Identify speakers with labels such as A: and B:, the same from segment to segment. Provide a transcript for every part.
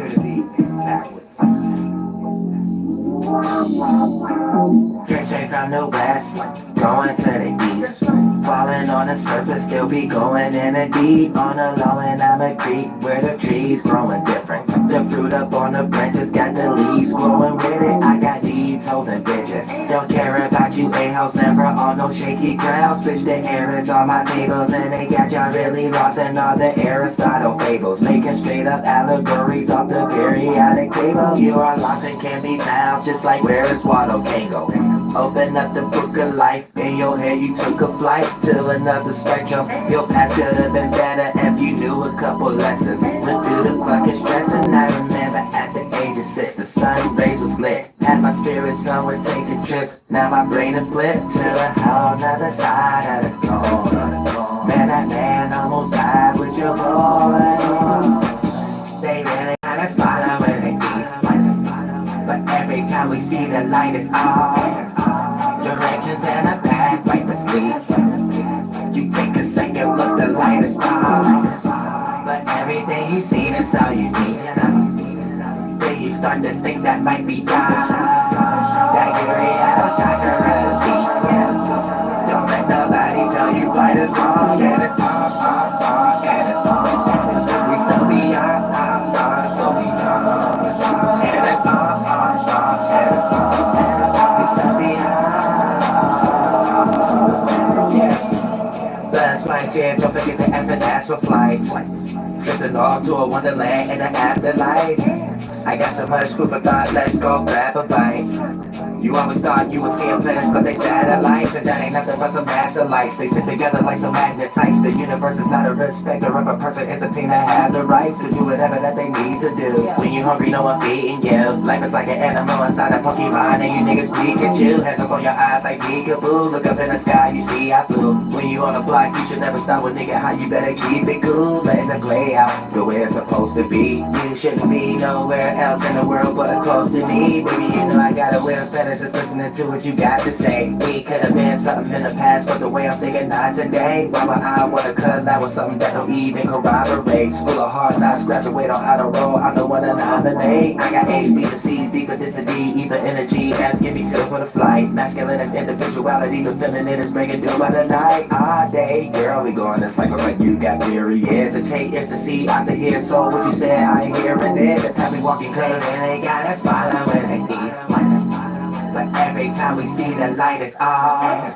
A: to be backwards. Straight from the west, going to the east. Falling on the surface, still be going in the deep. On the low end, I'm a creek where the trees growing different. The fruit up on the branches, got the leaves growing with it. I got needs, hoes and bitches. Don't care about you a-hoes, never on no shaky ground. Switch the errands on my tables, and they got y'all really lost in all the Aristotle fables. Making straight up allegories off the periodic table. You are lost and can be found, just like where is Waldo Kango. Open up the book of life, in your head you took a flight to another spectrum. Your past could have been better if you knew a couple lessons. Went through the fucking stress, and I remember at the age of 6 the sun rays was lit. Had my spirit somewhere taking trips. Now my brain is flipped to a whole nother side of the coin. Man, that man almost died with your boy. They really got a smile when they eat. But every time we see the light is on. Directions and a path like the sleep. You take a second look, the light is on. But everything you see, that's all you need. Then you start to think that might be God. That Uriel chakra deep. Don't let nobody tell you flight is wrong. And it's on, and it's on. We so beyond, so beyond. And it's on, and it's on. We so beyond. Yeah. Last flight, yeah, don't forget the F and S for flights. Drifting off to a wonderland in the afterlife. I got so much food for thought, let's go grab a bite. You always thought you would see them planets, but they satellites. And that ain't nothing but some master lights. They sit together like some magnetites. The universe is not a respecter of a person, it's a team that have the rights to do whatever that they need to do. When you hungry, no one feeding you. Life is like an animal inside a Pokemon, and you niggas Pikachu. Hands up on your eyes like peekaboo. Look up in the sky, you see I flew. When you on the block, you should never stop with nigga. How you better keep it cool, let it play out the way it's supposed to be. You shouldn't be nowhere else in the world but close to me. Baby, you know I gotta wear a feather. Just listening to what you got to say. We could have been something in the past, but the way I'm thinking not today. Why would I wanna collab with something that don't even corroborate? Full of hard knocks, graduate on how to roll. I'm the one to nominate. I got A's, B's, and C's, deeper this and D, either energy, F, give me feel for the flight. Masculine is individuality, the feminine is bringing dew by the night. All day, girl, we go in a cycle like you got periods. A take, ears to see, eyes to hear. So what you said, I ain't hearing it. The path we walking cause and they got a spotlight when they east. But every time we see the light is on.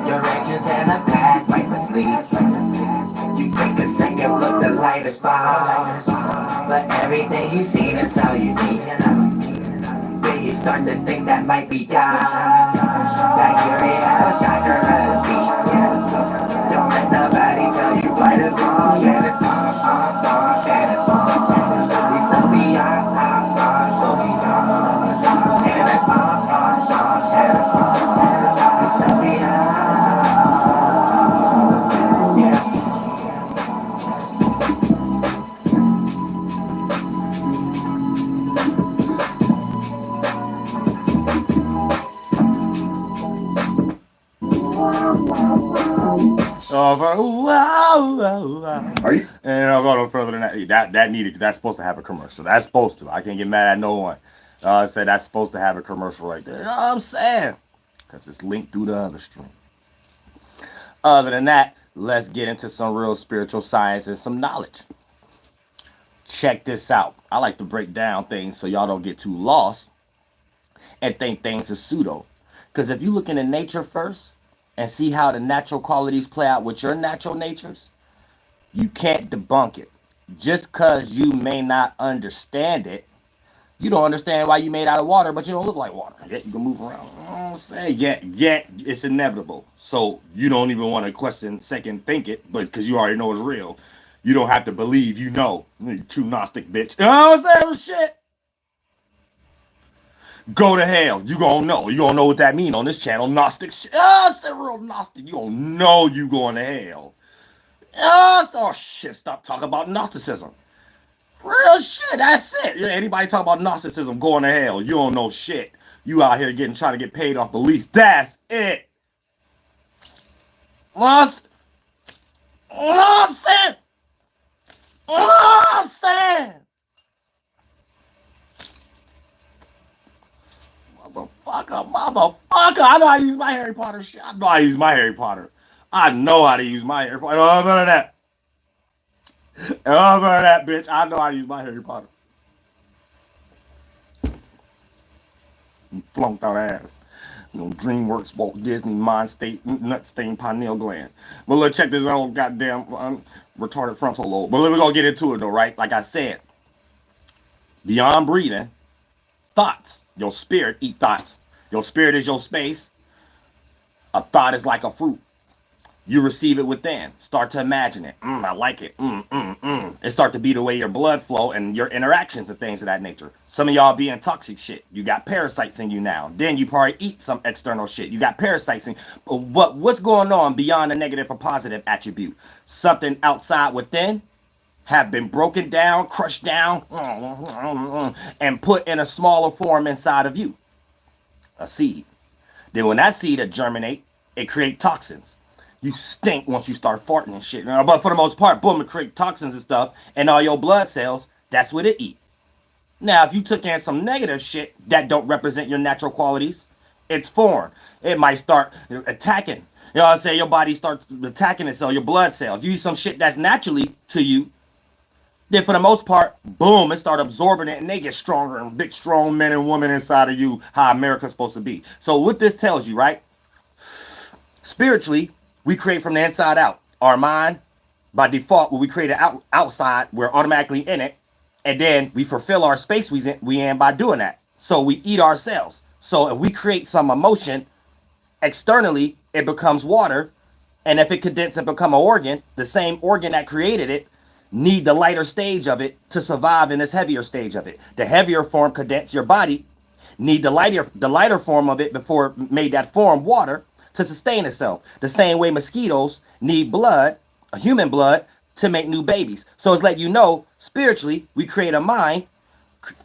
A: Directions and a path like the sleep. You take a second look, the light is on. But everything you see, that's all you need. Then you start to think that might be God. That Uriel chakra deep. Don't let nobody tell you flight is wrong. And it's on, and it's on. We so beyond, so beyond. And it's on.
B: Are you? And I'll go no further than that. That's supposed to have a commercial. That's supposed to. I can't get mad at no one. I said that's supposed to have a commercial right there. You know what I'm saying? Because it's linked through the other stream. Other than that, let's get into some real spiritual science and some knowledge. Check this out. I like to break down things so y'all don't get too lost and think things are pseudo. Because if you look into nature first and see how the natural qualities play out with your natural natures, you can't debunk it. Just because you may not understand it, you don't understand why you made out of water, but you don't look like water. Yet you can move around. You know what I'm saying? Yet it's inevitable. So you don't even want to question, second think it, but because you already know it's real. You don't have to believe you know. You true Gnostic bitch. You know what I'm saying? Shit. Go to hell. You gonna know. You gonna know what that mean on this channel. Gnostic shit. It's a real Gnostic. You gonna know you going to hell. Oh shit. Stop talking about Gnosticism. Real shit, that's it. Anybody talk about Narcissism going to hell, you don't know shit. You out here trying to get paid off beliefs. That's it. Nonsense. motherfucker. I know how to use my Harry Potter shit. I know how to use my Harry Potter. I know how to use my Harry Potter. Other than that. Other than that, bitch, I know how to use my Harry Potter. Flunked out ass. You know, DreamWorks, Walt Disney, Mind State, Nut Stain, Pineal Gland. But let's check this out, goddamn retarded frontal lobe. But we're gonna get into it though, right? Like I said, beyond breathing, thoughts. Your spirit eat thoughts. Your spirit is your space. A thought is like a fruit. You receive it within. Start to imagine it. I like it. It start to be the way your blood flow and your interactions and things of that nature. Some of y'all being toxic shit. You got parasites in you now. Then you probably eat some external shit. You got parasites in. But what's going on beyond a negative or positive attribute? Something outside within have been broken down, crushed down, and put in a smaller form inside of you. A seed. Then when that seed germinate, it create toxins. You stink once you start farting and shit. But for the most part, boom, it create toxins and stuff. And all your blood cells, that's what it eat. Now, if you took in some negative shit that don't represent your natural qualities, it's foreign. It might start attacking. You know what I'm saying? Your body starts attacking itself, your blood cells. You use some shit that's naturally to you. Then for the most part, boom, it start absorbing it and they get stronger and big, strong men and women inside of you, how America's supposed to be. So what this tells you, right? Spiritually, we create from the inside out. Our mind, by default, when we create it outside, we're automatically in it. And then we fulfill our space we in by doing that. So we eat ourselves. So if we create some emotion externally, it becomes water. And if it condenses and become an organ, the same organ that created it need the lighter stage of it to survive in this heavier stage of it. The heavier form condense your body, need the lighter form of it before it made that form water to sustain itself. The same way mosquitoes need blood, human blood, to make new babies. So it's letting you know, spiritually, we create a mind.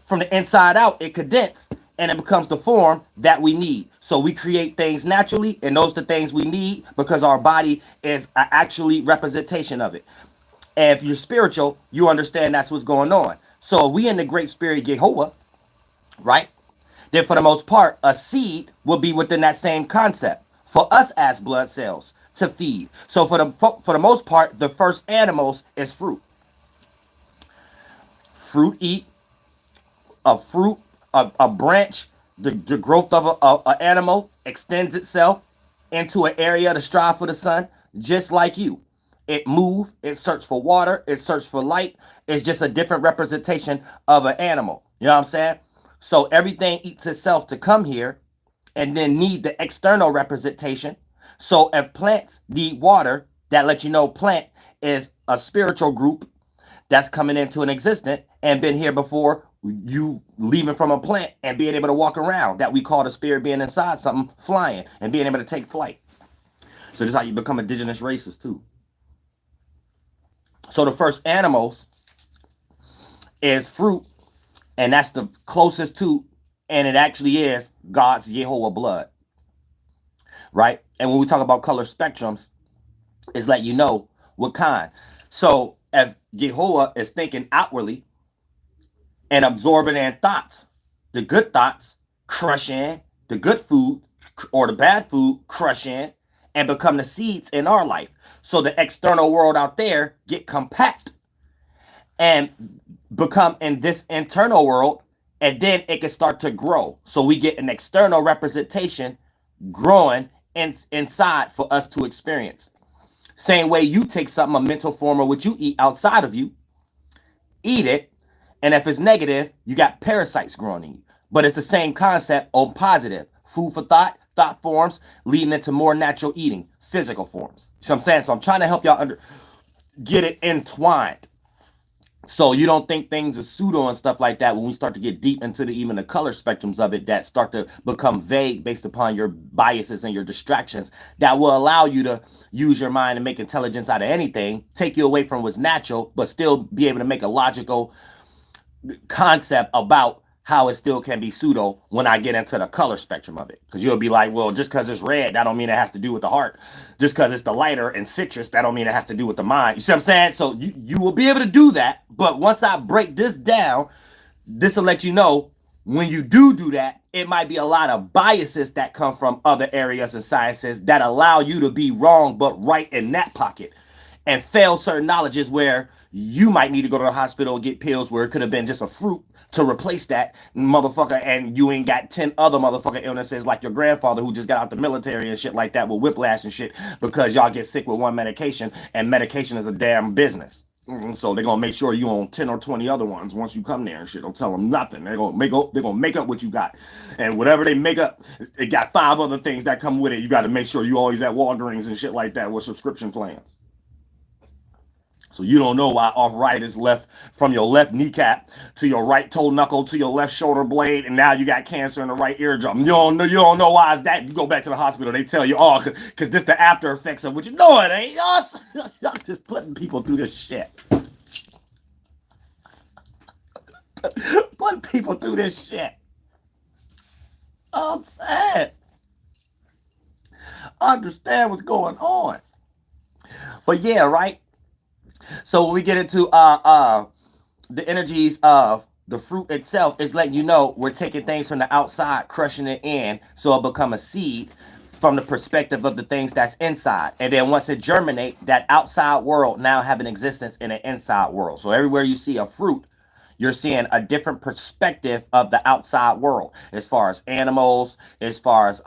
B: From the inside out, it condenses, and it becomes the form that we need. So we create things naturally, and those are the things we need because our body is actually representation of it. And if you're spiritual, you understand that's what's going on. So we in the Great Spirit Yahlahué, right? Then for the most part, a seed will be within that same concept for us as blood cells to feed. So for the most part, the first animals is fruit. Fruit eat. A branch, the growth of an animal extends itself into an area to strive for the sun, just like you. It moves, it searches for water, it searches for light. It's just a different representation of an animal. You know what I'm saying? So everything eats itself to come here and then need the external representation. So if plants need water, that lets you know plant is a spiritual group that's coming into an existence and been here before you leaving from a plant and being able to walk around. That we call the spirit being inside something, flying and being able to take flight. So this is how you become indigenous races too. So the first animals is fruit, and that's the closest to, and it actually is God's Yahlahué blood, right? And when we talk about color spectrums, it's like you know what kind. So if Yahlahué is thinking outwardly and absorbing in thoughts, the good thoughts crush in, the good food or the bad food crush in and become the seeds in our life. So the external world out there get compact and become in this internal world, and then it can start to grow. So we get an external representation growing inside for us to experience. Same way you take something, a mental form of what you eat outside of you, eat it, and if it's negative, you got parasites growing in you. But it's the same concept on positive. Food for thought forms leading into more natural eating, physical forms. You know what I'm saying? So I'm trying to help y'all get it entwined. So you don't think things are pseudo and stuff like that when we start to get deep into even the color spectrums of it that start to become vague based upon your biases and your distractions that will allow you to use your mind and make intelligence out of anything, take you away from what's natural, but still be able to make a logical concept about how it still can be pseudo when I get into the color spectrum of it. Because you'll be like, well, just because it's red, that don't mean it has to do with the heart. Just because it's the lighter and citrus, that don't mean it has to do with the mind. You see what I'm saying? So you will be able to do that. But once I break this down, this will let you know when you do that, it might be a lot of biases that come from other areas of sciences that allow you to be wrong but right in that pocket, and fail certain knowledges where you might need to go to the hospital and get pills where it could have been just a fruit to replace that motherfucker, and you ain't got 10 other motherfucking illnesses like your grandfather who just got out the military and shit like that with whiplash and shit, because y'all get sick with one medication, and medication is a damn business. So they're gonna make sure you on 10 or 20 other ones once you come there and shit. Don't tell them nothing. They're gonna make up what you got. And whatever they make up, it got 5 other things that come with it. You gotta make sure you always at Walgreens and shit like that with subscription plans. So you don't know why arthritis left from your left kneecap to your right toe knuckle to your left shoulder blade, and now you got cancer in the right eardrum. You don't know why is that. You go back to the hospital, they tell you, oh, because this the after effects of what you know it ain't. Y'all just putting people through this shit. Putting people through this shit. I'm sad. I understand what's going on. But yeah, right? So when we get into the energies of the fruit itself, is letting you know we're taking things from the outside, crushing it in, so it become a seed from the perspective of the things that's inside. And then once it germinate, that outside world now have an existence in an inside world. So everywhere you see a fruit, you're seeing a different perspective of the outside world, as far as animals, as far as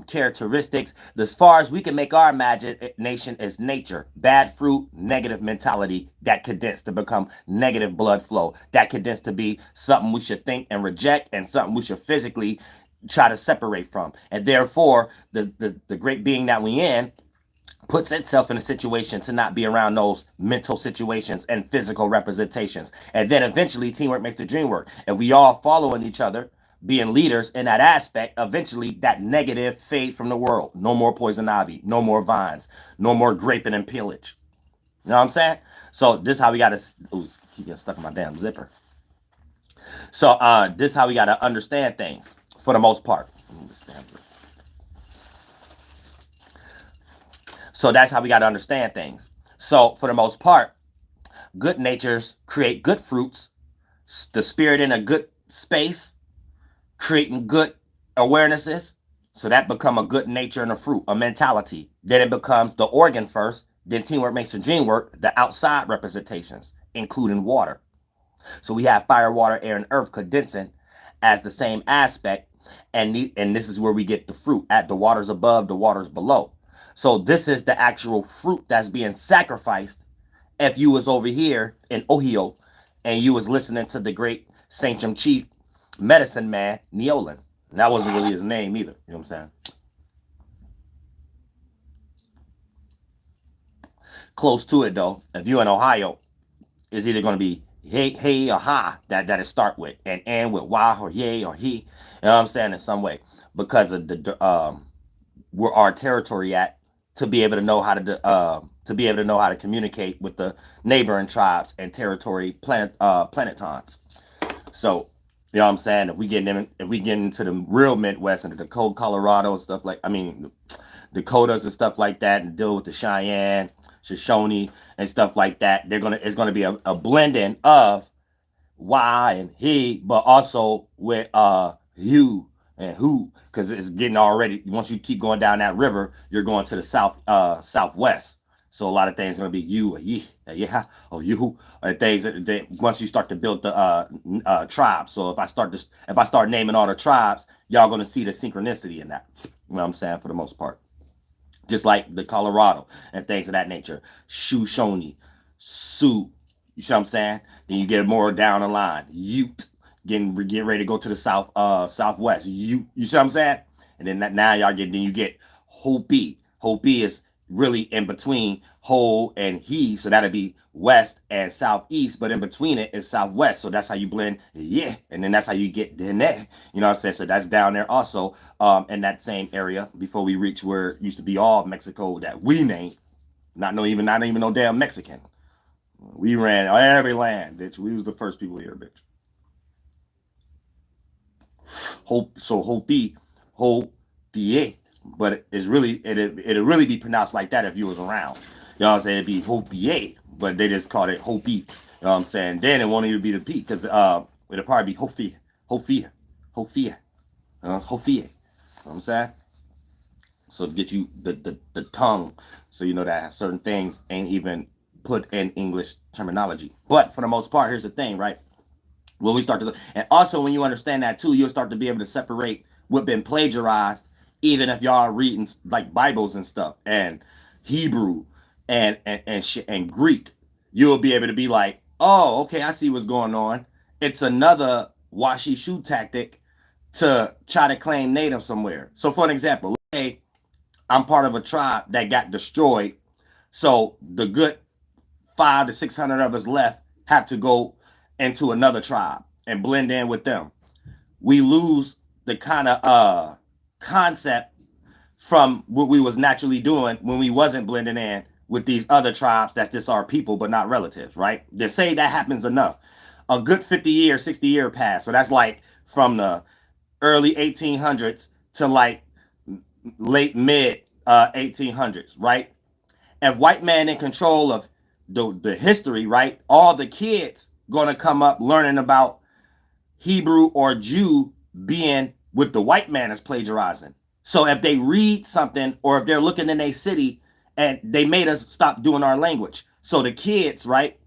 B: characteristics, as far as we can make our imagination as nature. Bad fruit, negative mentality, that condensed to become negative blood flow, that condensed to be something we should think and reject, and something we should physically try to separate from. And therefore, the great being that we in puts itself in a situation to not be around those mental situations and physical representations. And then eventually teamwork makes the dream work. If we all following each other, being leaders in that aspect, eventually that negative fade from the world. No more poison ivy, no more vines, no more graping and pillage. You know what I'm saying? So this is how we got to, keep getting stuck in my damn zipper. So this is how we got to understand things for the most part. So that's how we got to understand things. So for the most part, good natures create good fruits, the spirit in a good space, creating good awarenesses. So that become a good nature and a fruit, a mentality. Then it becomes the organ first. Then teamwork makes the dream work, the outside representations, including water. So we have fire, water, air, and earth condensing as the same aspect. And this is where we get the fruit, at the waters above, the waters below. So this is the actual fruit that's being sacrificed. If you was over here in Ohio and you was listening to the great Sanctum Chief medicine man, Neolin. And that wasn't really his name either. You know what I'm saying? Close to it though. If you're in Ohio, it's either going to be hey or ha that it start with, and end with wah or yay or he. You know what I'm saying? In some way, because of the where our territory at, to be able to know how to communicate with the neighboring tribes and territory planetons. So you know what I'm saying? If we get into the real Midwest, into the cold Colorado and stuff Dakotas and stuff like that, and deal with the Cheyenne, Shoshone and stuff like that, it's gonna be a blending of why and he, but also with you and who, because it's getting already, once you keep going down that river, you're going to the southwest. So a lot of things are going to be you or ye, yeah, or you, or things that once you start to build the tribe. So if I start naming all the tribes, y'all going to see the synchronicity in that. You know what I'm saying? For the most part. Just like the Colorado and things of that nature. Shoshone, Sioux, you see what I'm saying? Then you get more down the line. Ute. Getting ready to go to the southwest. You see what I'm saying? And then now you get Hopi. Hopi is really in between Ho and he, so that'll be west and southeast, but in between it is southwest. So that's how you blend, yeah, and then that's how you get Dene. You know what I'm saying? So that's down there also, in that same area before we reach where it used to be all Mexico that we named. Not even no damn Mexican. We ran every land, bitch. We was the first people here, bitch. Hopi, but it's really it'll really be pronounced like that if you was around. You know what I'm saying? It'd be Hopi, but they just called it Hopi. You know what I'm saying? Then it won't even be the P, because it'll probably be Hofi. Hofia. Hofia. You know what I'm saying? So to get you the tongue, so you know that certain things ain't even put in English terminology. But for the most part, here's the thing, right? When we start to look, and also when you understand that too, you'll start to be able to separate what been plagiarized, even if y'all are reading like Bibles and stuff, and Hebrew and Greek. You'll be able to be like, oh, okay, I see what's going on. It's another washi shoe tactic to try to claim native somewhere. So for an example, let's say I'm part of a tribe that got destroyed. So the good 500 to 600 of us left have to go into another tribe and blend in with them. We lose the kind of concept from what we was naturally doing when we wasn't blending in with these other tribes that's just our people but not relatives, right? They say that happens enough. A good 50 year, 60 year pass. So that's like from the early 1800s to like late mid 1800s, right? If white man in control of the history, right? All the kids gonna come up learning about Hebrew or Jew being with the white man as plagiarizing. So if they read something or if they're looking in a city and they made us stop doing our language. So the kids, right?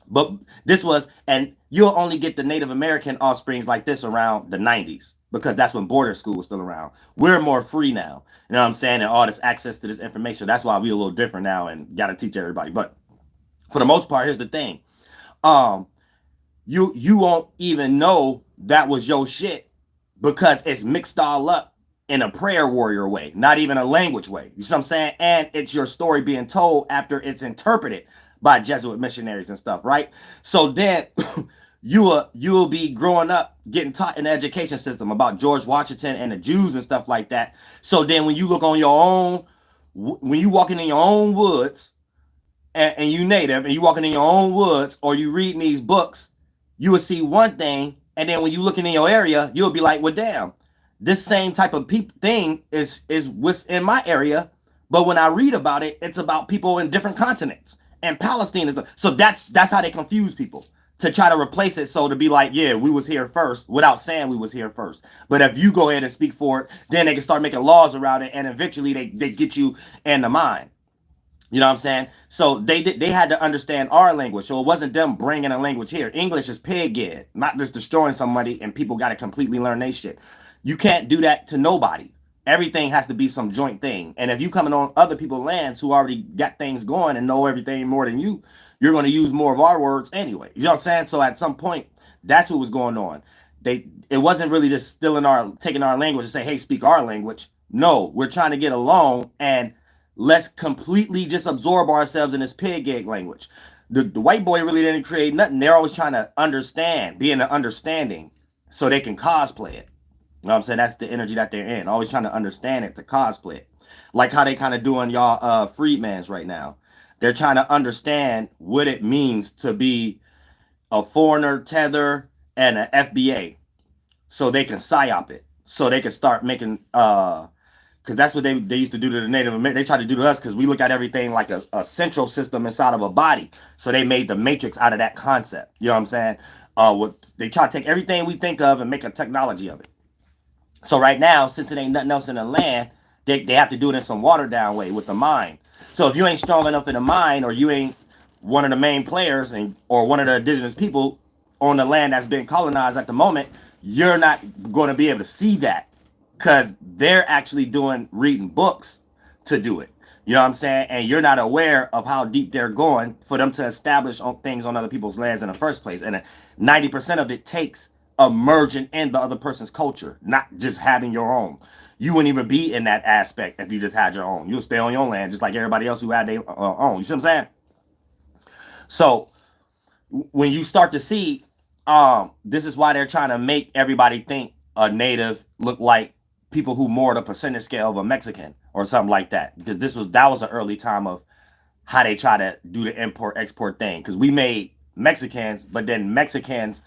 B: But this was, and you'll only get the Native American offsprings like this around the 90s because that's when border school was still around. We're more free now. You know what I'm saying? And all this access to this information. That's why we're a little different now and got to teach everybody. But for the most part, here's the thing. You won't even know that was your shit because it's mixed all up in a prayer warrior way, not even a language way. You see what I'm saying? And it's your story being told after it's interpreted by Jesuit missionaries and stuff, right? So then you'll be growing up getting taught in the education system about George Washington and the Jews and stuff like that. So then when you look on your own, when you walking in your own woods and you native and you walking in your own woods or you reading these books, you will see one thing, and then when you looking in your area, you'll be like, well, damn, this same type of thing is what's in my area, but when I read about it, it's about people in different continents. And Palestine is so that's how they confuse people to try to replace it. So to be like, yeah, we was here first without saying we was here first. But if you go ahead and speak for it, then they can start making laws around it, and eventually they get you in the mind. You know what I'm saying? So they had to understand our language. So it wasn't them bringing a language here. English is pig-head, not just destroying somebody and people got to completely learn their shit. You can't do that to nobody. Everything has to be some joint thing. And if you coming on other people's lands who already got things going and know everything more than you, you're going to use more of our words anyway. You know what I'm saying? So at some point, that's what was going on. It wasn't really just taking our language and say, hey, speak our language. No, we're trying to get along and let's completely just absorb ourselves in this pig egg language. The white boy really didn't create nothing. They're always trying to understand, be in the understanding so they can cosplay it. You know what I'm saying? That's the energy that they're in. Always trying to understand it to cosplay it. Like how they kind of doing y'all freedmans right now. They're trying to understand what it means to be a foreigner, tether, and an FBA. So they can psyop it. So they can start making because that's what they used to do to the Native Americans. They try to do to us because we look at everything like a central system inside of a body. So they made the matrix out of that concept. You know what I'm saying? They try to take everything we think of and make a technology of it. So right now, since it ain't nothing else in the land, they have to do it in some watered down way with the mind. So if you ain't strong enough in the mind, or you ain't one of the main players or one of the indigenous people on the land that's been colonized at the moment, you're not going to be able to see that. Because they're actually reading books to do it. You know what I'm saying? And you're not aware of how deep they're going for them to establish things on other people's lands in the first place. And 90% of it takes immersion in the other person's culture, not just having your own. You wouldn't even be in that aspect if you just had your own. You'll stay on your land just like everybody else who had their own. You see what I'm saying? So when you start to see, this is why they're trying to make everybody think a native look like people who more the percentage scale of a Mexican or something like that, because that was an early time of how they try to do the import export thing, because we made Mexicans, but then Mexicans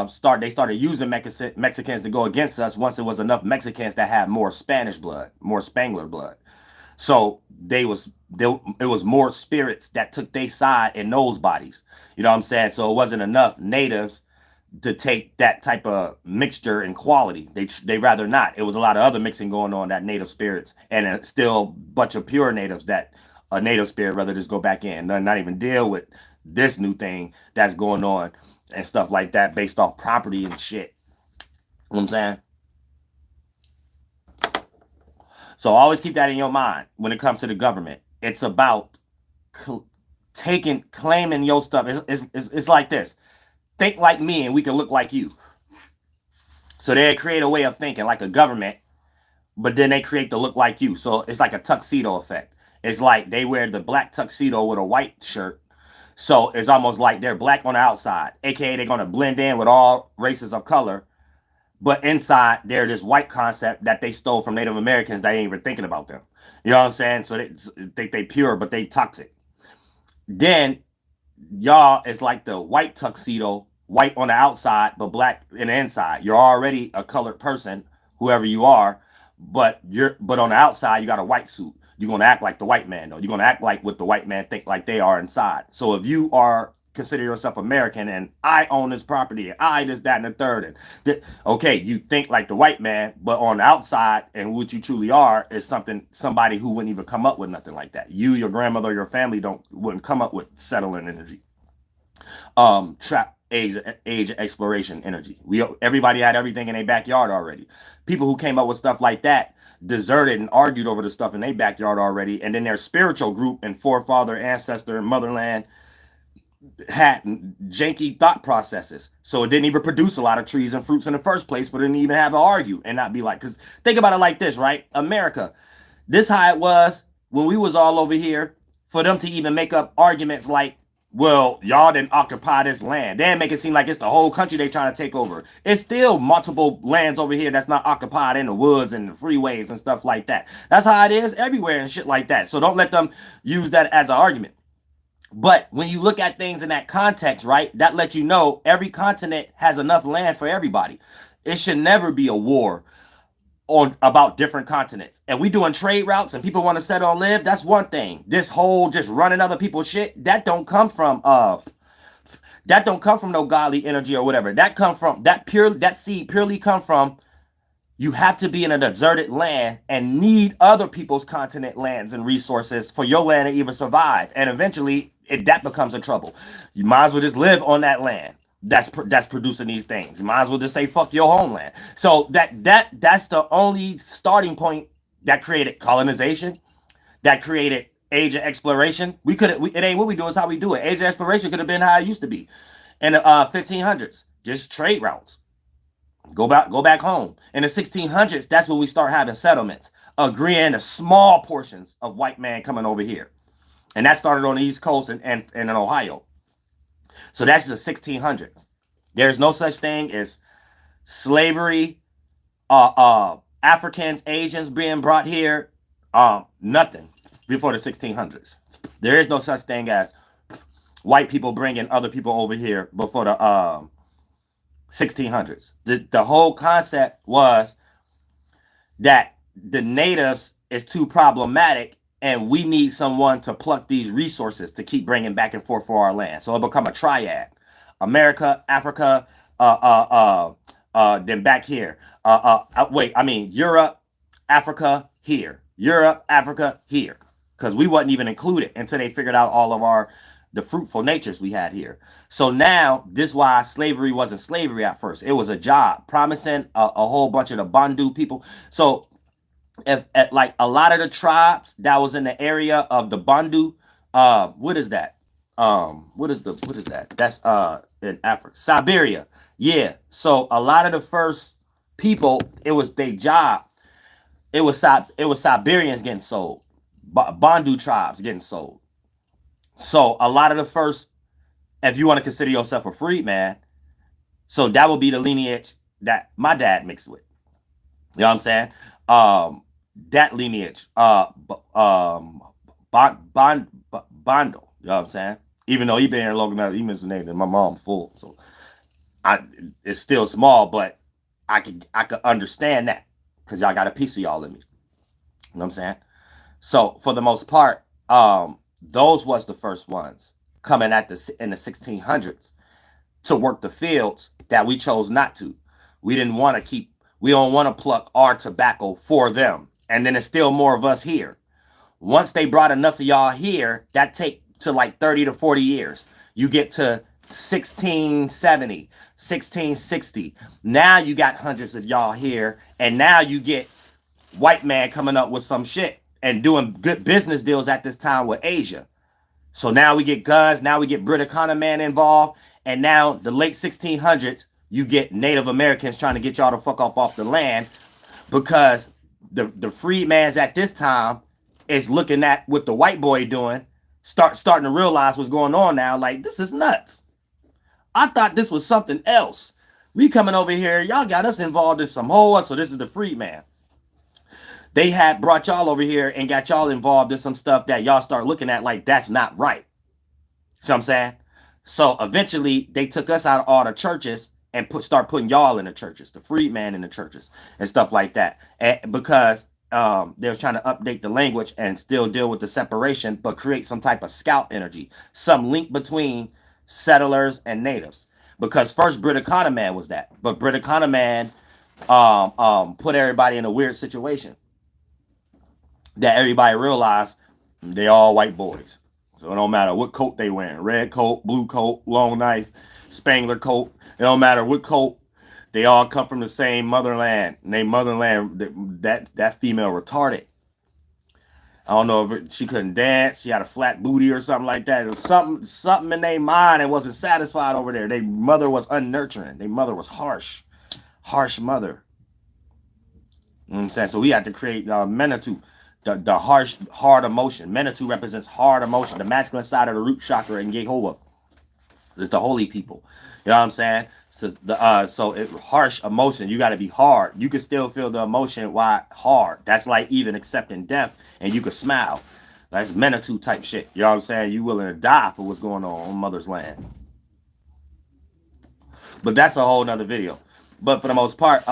B: started using Mexicans to go against us once it was enough Mexicans that had more Spanish blood, more Spangler blood. So it was more spirits that took their side in those bodies. You know what I'm saying? So it wasn't enough natives to take that type of mixture and quality. They rather not. It was a lot of other mixing going on, that native spirits, and a still bunch of pure natives that a native spirit rather just go back in, not even deal with this new thing that's going on and stuff like that based off property and shit. You know what I'm saying? So always keep that in your mind when it comes to the government. It's about claiming your stuff. It's like this. Think like me and we can look like you. So they create a way of thinking like a government, but then they create the look like you. So it's like a tuxedo effect. It's like they wear the black tuxedo with a white shirt. So it's almost like they're black on the outside, aka they're going to blend in with all races of color. But inside, they're this white concept that they stole from Native Americans that ain't even thinking about them. You know what I'm saying? So they think they pure, but they toxic. Then y'all is like the white tuxedo, white on the outside, but black in the inside. You're already a colored person, whoever you are, but on the outside, you got a white suit. You're going to act like the white man, though. You're going to act like what the white man think like they are inside. So if you are consider yourself American and I own this property and I this, that, and the third, and okay, you think like the white man, but on the outside and what you truly are is somebody who wouldn't even come up with nothing like that. You, your grandmother, your family wouldn't come up with settling energy. Trap age exploration energy. Everybody had everything in their backyard already. People who came up with stuff like that deserted and argued over the stuff in their backyard already, and then their spiritual group and forefather, ancestor, and motherland had janky thought processes, so it didn't even produce a lot of trees and fruits in the first place, but didn't even have to argue and not be like, because think about it like this, right? America, this how it was when we was all over here, for them to even make up arguments like, well, y'all didn't occupy this land. They make it seem like it's the whole country they trying to take over. It's still multiple lands over here that's not occupied in the woods and the freeways and stuff like that. That's how it is everywhere and shit like that. So don't let them use that as an argument. But when you look at things in that context, right, that lets you know every continent has enough land for everybody. It should never be a war about different continents. If we doing trade routes and people want to settle and live, that's one thing. This whole just running other people's shit, that don't come from no godly energy or whatever. That seed purely come from you have to be in a deserted land and need other people's continent lands and resources for your land to even survive. And eventually that becomes a trouble. You might as well just live on that land that's producing these things. You might as well just say fuck your homeland. So that's the only starting point that created colonization, that created age of exploration. It ain't what we do, it's how we do it. Age of exploration could have been how it used to be in the 1500s, just trade routes. Go back home. In the 1600s, that's when we start having settlements, agreeing to small portions of white man coming over here. And that started on the East Coast and in Ohio. So that's the 1600s. There's no such thing as slavery, Africans, Asians being brought here, nothing before the 1600s. There is no such thing as white people bringing other people over here before the 1600s. The whole concept was that the natives is too problematic and we need someone to pluck these resources to keep bringing back and forth for our land. So it become a triad: America, Africa, then back here. Europe, Africa, here. Europe, Africa, here. Because we wasn't even included until they figured out all of the fruitful natures we had here. So now, this is why slavery wasn't slavery at first. It was a job promising a whole bunch of the Bandu people. So like a lot of the tribes that was in the area of the Bandu, what is that? What is that? That's in Africa, Siberia. Yeah. So a lot of the first people, it was their job. It was Siberians getting sold, Bandu tribes getting sold. So a lot of the first, if you want to consider yourself a freedman, so that would be the lineage that my dad mixed with. You know what I'm saying? That lineage, Bondo. You know what I'm saying? Even though he been here long enough, he missed the name than my mom full. So it's still small, but I could understand that because y'all got a piece of y'all in me. You know what I'm saying? So for the most part, those was the first ones coming in the 1600s to work the fields that we chose not to. We don't want to pluck our tobacco for them. And then there's still more of us here. Once they brought enough of y'all here, that take to like 30 to 40 years. You get to 1670, 1660. Now you got hundreds of y'all here, and now you get white man coming up with some shit and doing good business deals at this time with Asia. So now we get guns, now we get British man involved, and now the late 1600s, you get Native Americans trying to get y'all to fuck up off the land, because the freedmans at this time is looking at what the white boy doing, starting to realize what's going on now. Like, this is nuts. I thought this was something else. We coming over here, y'all got us involved in some whole, so this is the freedman. They had brought y'all over here and got y'all involved in some stuff that y'all start looking at like that's not right. See what I'm saying? So eventually they took us out of all the churches and start putting y'all in the churches, the freedman in the churches and stuff like that. And because they were trying to update the language and still deal with the separation, but create some type of scout energy, some link between settlers and natives. Because first British man was that, but British man put everybody in a weird situation that everybody realized they all white boys. So it don't matter what coat they wearing, red coat, blue coat, long knife, Spangler coat. It don't matter what coat. They all come from the same motherland. And they motherland, that female retarded. I don't know if she couldn't dance. She had a flat booty or something like that. It was something in their mind that wasn't satisfied over there. Their mother was unnurturing. Their mother was harsh mother. You know what I'm saying? So we had to create Manitou. The harsh, hard emotion. Manitou represents hard emotion. The masculine side of the root chakra in Yahlahué is the holy people. You know what I'm saying? So harsh emotion. You got to be hard. You can still feel the emotion. Why hard? That's like even accepting death, and you can smile. That's Manitou type shit. You know what I'm saying? You willing to die for what's going on mother's land. But that's a whole nother video. But for the most part,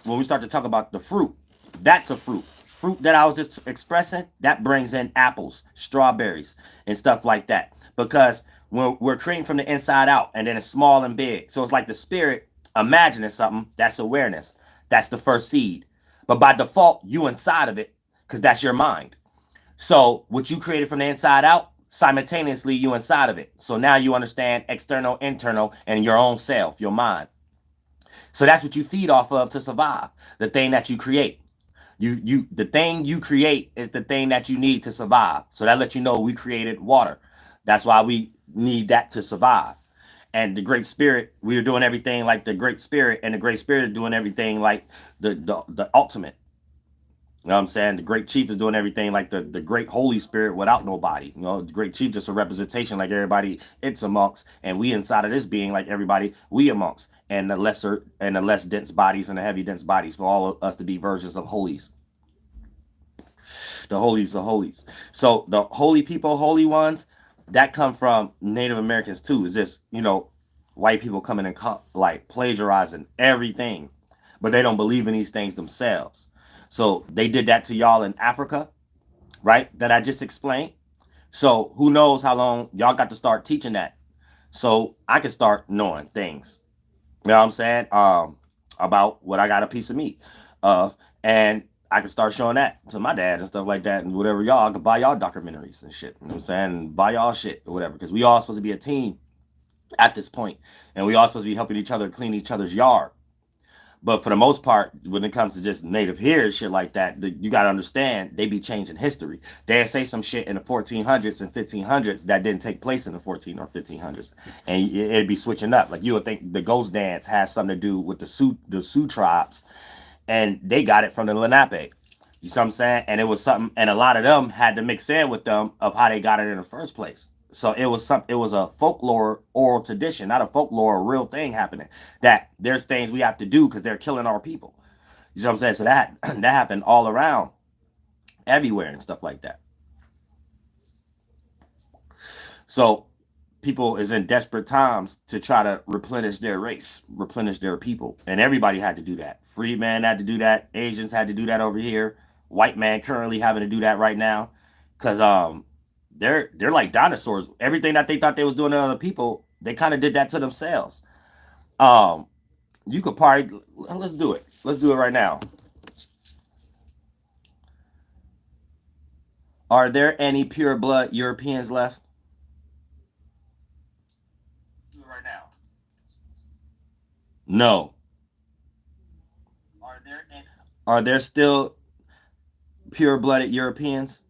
B: when we start to talk about the fruit, that's a fruit. Fruit that I was just expressing, that brings in apples, strawberries, and stuff like that. Because we're creating from the inside out, and then it's small and big. So it's like the spirit imagining something. That's awareness. That's the first seed. But by default, you inside of it, because that's your mind. So what you created from the inside out, simultaneously you inside of it. So now you understand external, internal, and your own self, your mind. So that's what you feed off of to survive. The thing that you create. The thing you create is the thing that you need to survive. So that lets you know we created water. That's why we need that to survive. And the Great Spirit, we are doing everything like the Great Spirit, and the Great Spirit is doing everything like the ultimate. You know what I'm saying? The Great Chief is doing everything like the Great Holy Spirit without nobody. You know, the Great Chief just a representation like everybody it's amongst, and we inside of this being like everybody we amongst, and the lesser and the less dense bodies and the heavy dense bodies for all of us to be versions of holies. The holies of holies. So the holy people, holy ones, that come from Native Americans too. Is this, you know, white people coming and like plagiarizing everything, but they don't believe in these things themselves. So they did that to y'all in Africa, right? That I just explained. So who knows how long y'all got to start teaching that. So I can start knowing things. You know what I'm saying? About what I got a piece of meat of. And I can start showing that to my dad and stuff like that, and whatever y'all, I could buy y'all documentaries and shit. You know what I'm saying? Buy y'all shit or whatever. Because we all supposed to be a team at this point. And we all supposed to be helping each other clean each other's yard. But for the most part, when it comes to just native here and shit like that, you got to understand, they be changing history. They'll say some shit in the 1400s and 1500s that didn't take place in the 14 or 1500s. And it'd be switching up. Like you would think the ghost dance has something to do with the Sioux tribes. And they got it from the Lenape. You see what I'm saying? And it was something, and a lot of them had to mix in with them of how they got it in the first place. So it was a folklore oral tradition, not a folklore, a real thing happening. That there's things we have to do because they're killing our people. You see what I'm saying? So that happened all around, everywhere and stuff like that. So people is in desperate times to try to replenish their race, replenish their people. And everybody had to do that. Freedman had to do that. Asians had to do that over here. White man currently having to do that right now. Because they're like dinosaurs. Everything that they thought they was doing to other people, they kind of did that to themselves. You could probably, let's do it. Let's do it right now. Are there any pure blood Europeans left? Right now. No. Are there still pure blooded Europeans?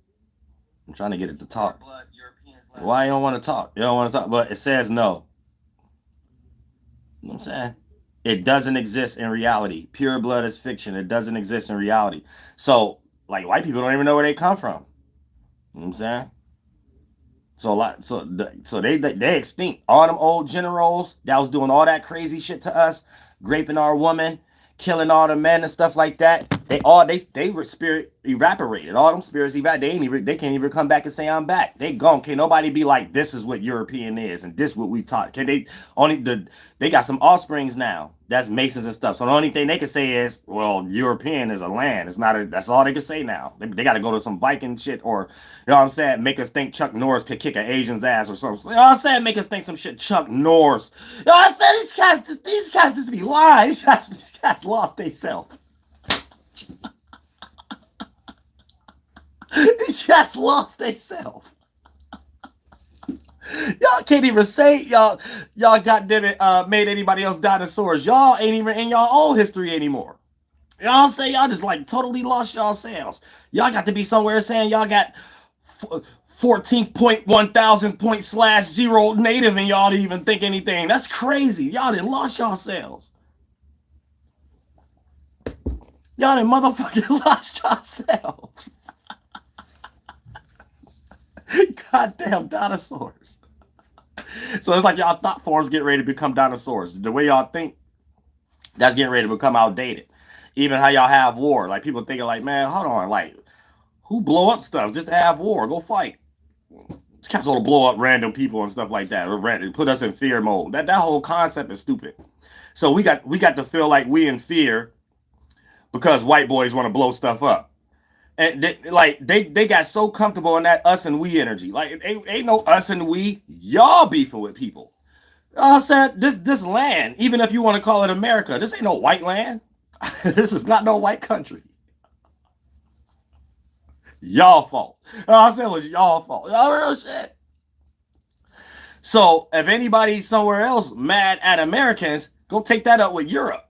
B: I'm trying to get it to talk. Why you don't want to talk? You don't want to talk, but it says no. You know what I'm saying? It doesn't exist in reality. Pure blood is fiction. It doesn't exist in reality. So, like, white people don't even know where they come from. You know what I'm saying? So a lot, so they extinct. All them old generals that was doing all that crazy shit to us, raping our woman, killing all the men and stuff like that. They spirit evaporated. All them spirits they can't even come back and say I'm back. They gone. Can't nobody be like, this is what European is and this what we taught. Can they got some offsprings now. That's Masons and stuff. So the only thing they can say is, well, European is a land. It's not that's all they can say now. They got to go to some Viking shit or, you know what I'm saying, make us think Chuck Norris could kick an Asian's ass or something. You know what I'm saying? Make us think some shit Chuck Norris. You know what I'm saying? These cats just be lying. These cats lost themselves. These cats lost themselves. Y'all can't even say y'all goddamn it made anybody else dinosaurs. Y'all ain't even in y'all own history anymore. Y'all say y'all just like totally lost y'all selves. Y'all got to be somewhere saying y'all got 14.1000.0 native and y'all didn't even think anything. That's crazy. Y'all done lost yourselves. Y'all done motherfucking lost yourselves. Goddamn dinosaurs. So it's like y'all thought forms get ready to become dinosaurs. The way y'all think, that's getting ready to become outdated. Even how y'all have war. Like people thinking like, man, hold on, like, who blow up stuff just to have war? Go fight. These cats want to blow up random people and stuff like that. Or put us in fear mode. That whole concept is stupid. So we got to feel like we in fear because white boys want to blow stuff up. And they got so comfortable in that us and we energy. Like ain't no us and we. Y'all beefing with people. I said this land, even if you want to call it America, this ain't no white land. This is not no white country. Y'all fault. I said it was y'all fault. Y'all real shit. So if anybody's somewhere else mad at Americans, go take that up with Europe.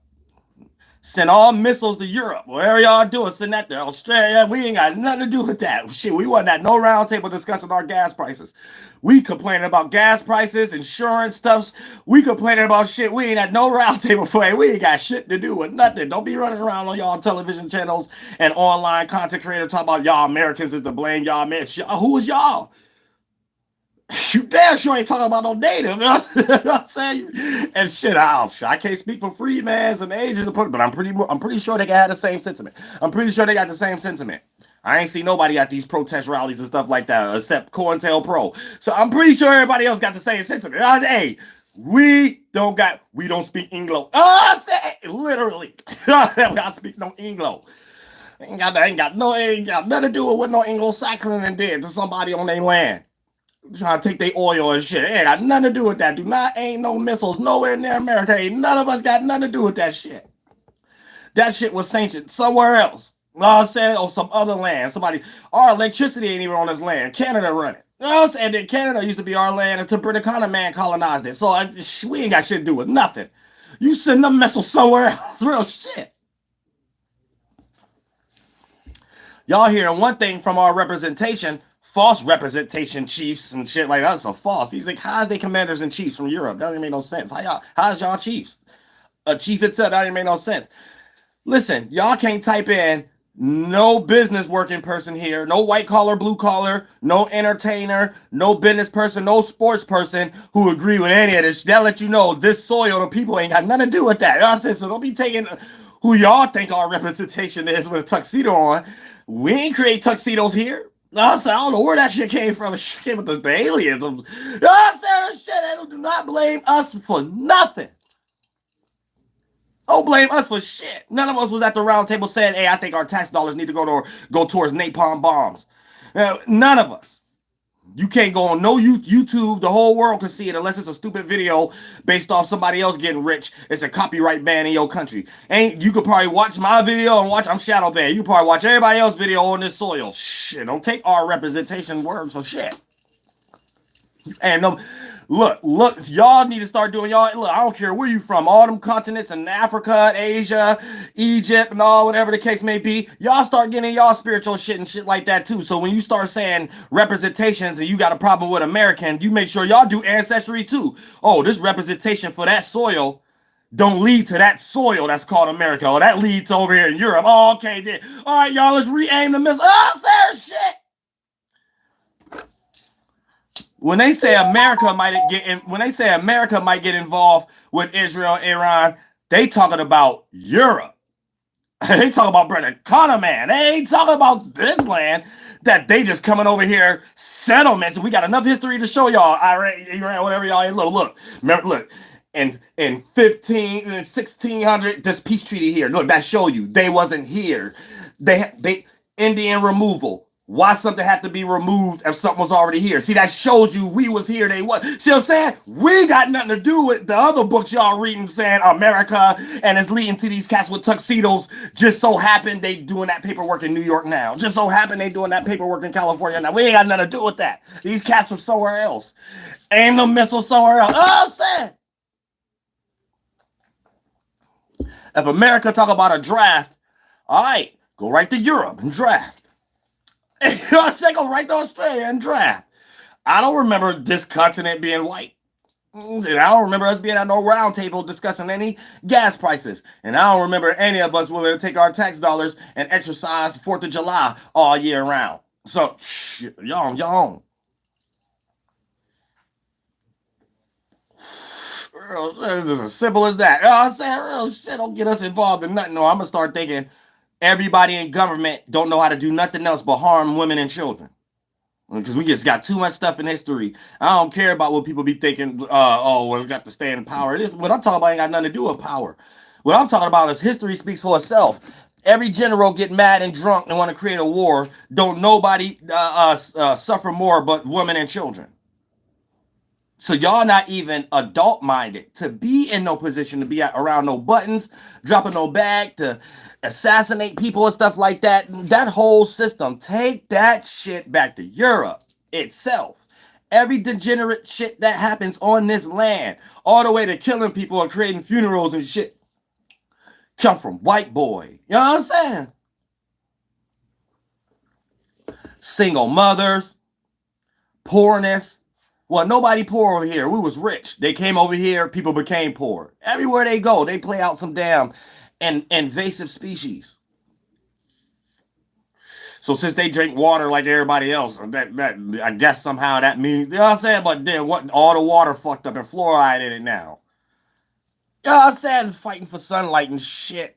B: Send all missiles to Europe. Whatever y'all doing, send that to Australia. We ain't got nothing to do with that. Shit, we wasn't at no round table discussing our gas prices. We complaining about gas prices, insurance stuff. We complaining about shit. We ain't at no round table for it. We ain't got shit to do with nothing. Don't be running around on y'all television channels and online content creators talking about y'all Americans is to blame. Y'all man. Who is y'all? You damn sure ain't talking about no native. You know what I'm saying? And shit, I can't speak for free mans and Asians, but I'm pretty sure they had the same sentiment. I'm pretty sure they got the same sentiment. I ain't seen nobody at these protest rallies and stuff like that except COINTELPRO. So I'm pretty sure everybody else got the same sentiment. Hey, we don't speak Anglo. I say literally. We don't speak no Anglo. Ain't got nothing to do with what no Anglo-Saxon did to somebody on their land. Trying to take their oil and shit. It ain't got nothing to do with that. Ain't no missiles nowhere near America. Ain't none of us got nothing to do with that shit. That shit was sanctioned somewhere else. You know what I'm saying? On some other land. Our electricity ain't even on this land. Canada run it. You know what I'm saying? Then Canada used to be our land until British man colonized it. So we ain't got shit to do with nothing. You send them missiles somewhere else. Real shit. Y'all hearing one thing from our representation. False representation chiefs and shit like that. That's a false. He's like, how's they commanders and chiefs from Europe? That doesn't make no sense. How's y'all chiefs? A chief itself, that doesn't make no sense. Listen, y'all can't type in no business working person here, no white collar, blue collar, no entertainer, no business person, no sports person who agree with any of this. They'll let you know this soil, the people ain't got nothing to do with that. You know what I'm saying? So don't be taking who y'all think our representation is with a tuxedo on. We ain't create tuxedos here. I don't know where that shit came from. It came with the aliens. I said shit. They do not blame us for nothing. Don't blame us for shit. None of us was at the round table saying, hey, I think our tax dollars need to go towards napalm bombs. None of us. You can't go on no YouTube. The whole world can see it unless it's a stupid video based off somebody else getting rich. It's a copyright ban in your country. And you could probably watch my video and watch, I'm shadow banned. You could probably watch everybody else's video on this soil. Shit, don't take our representation words for shit. And look, y'all need to start doing y'all. Look, I don't care where you from, all them continents in Africa, Asia, Egypt, and all whatever the case may be. Y'all start getting y'all spiritual shit and shit like that too. So when you start saying representations and you got a problem with American, you make sure y'all do ancestry too. Oh, this representation for that soil don't lead to that soil that's called America. Or that leads to over here in Europe. Oh, okay, then. All right, y'all, let's re-aim the missile. Oh, Sarah, shit. When they say America might get involved with Israel, Iran, they talking about Europe. They talking about Brother Connor, man. They ain't talking about this land that they just coming over here settlements. We got enough history to show y'all. Iran, whatever y'all. Look. Remember, look. In 1600, this peace treaty here. Look, that show you they wasn't here. They Indian removal. Why something had to be removed if something was already here? See, that shows you we was here, they was. See what I'm saying? We got nothing to do with the other books y'all reading saying America and it's leading to these cats with tuxedos. Just so happened they doing that paperwork in New York now. Just so happened they doing that paperwork in California now. We ain't got nothing to do with that. These cats from somewhere else. Ain't no missile somewhere else. Oh, I'm saying. If America talk about a draft, all right, go right to Europe and draft. You know what I'm saying? Go right to Australia and draft. I don't remember this continent being white. And I don't remember us being at no round table discussing any gas prices. And I don't remember any of us willing to take our tax dollars and exercise 4th of July all year round. So, y'all. It's as simple as that. You know what I'm saying? Real shit don't get us involved in nothing. No, I'm going to start thinking everybody in government don't know how to do nothing else but harm women and children. Because we just got too much stuff in history. I don't care about what people be thinking, we got to stay in power. What I'm talking about ain't got nothing to do with power. What I'm talking about is history speaks for itself. Every general get mad and drunk and want to create a war. Don't nobody suffer more but women and children. So y'all not even adult-minded to be in no position to be around no buttons, dropping no bag, to assassinate people and stuff like that. That whole system, take that shit back to Europe itself. Every degenerate shit that happens on this land, all the way to killing people and creating funerals and shit, come from white boy. You know what I'm saying? Single mothers, poorness. Well, nobody poor over here. We was rich. They came over here, people became poor. Everywhere they go, they play out some damn invasive species. So since they drink water like everybody else, that I guess somehow that means, you know what I'm saying? But then what? All the water fucked up and fluoride in it now. You know what I'm saying? Fighting for sunlight and shit.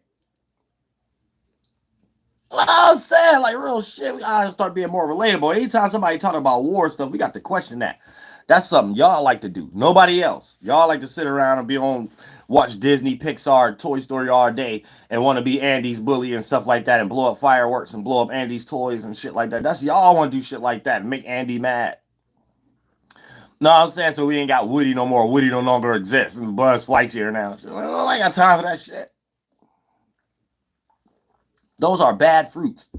B: You know what I'm saying? Like real shit. We gotta start being more relatable. Anytime somebody talking about war stuff, we got to question that. That's something y'all like to do. Nobody else. Y'all like to sit around and watch Disney, Pixar, Toy Story all day and want to be Andy's bully and stuff like that and blow up fireworks and blow up Andy's toys and shit like that. That's y'all want to do shit like that and make Andy mad. No, I'm saying so we ain't got Woody no more. Woody no longer exists and Buzz Lightyear now. I ain't got time for that shit. Those are bad fruits.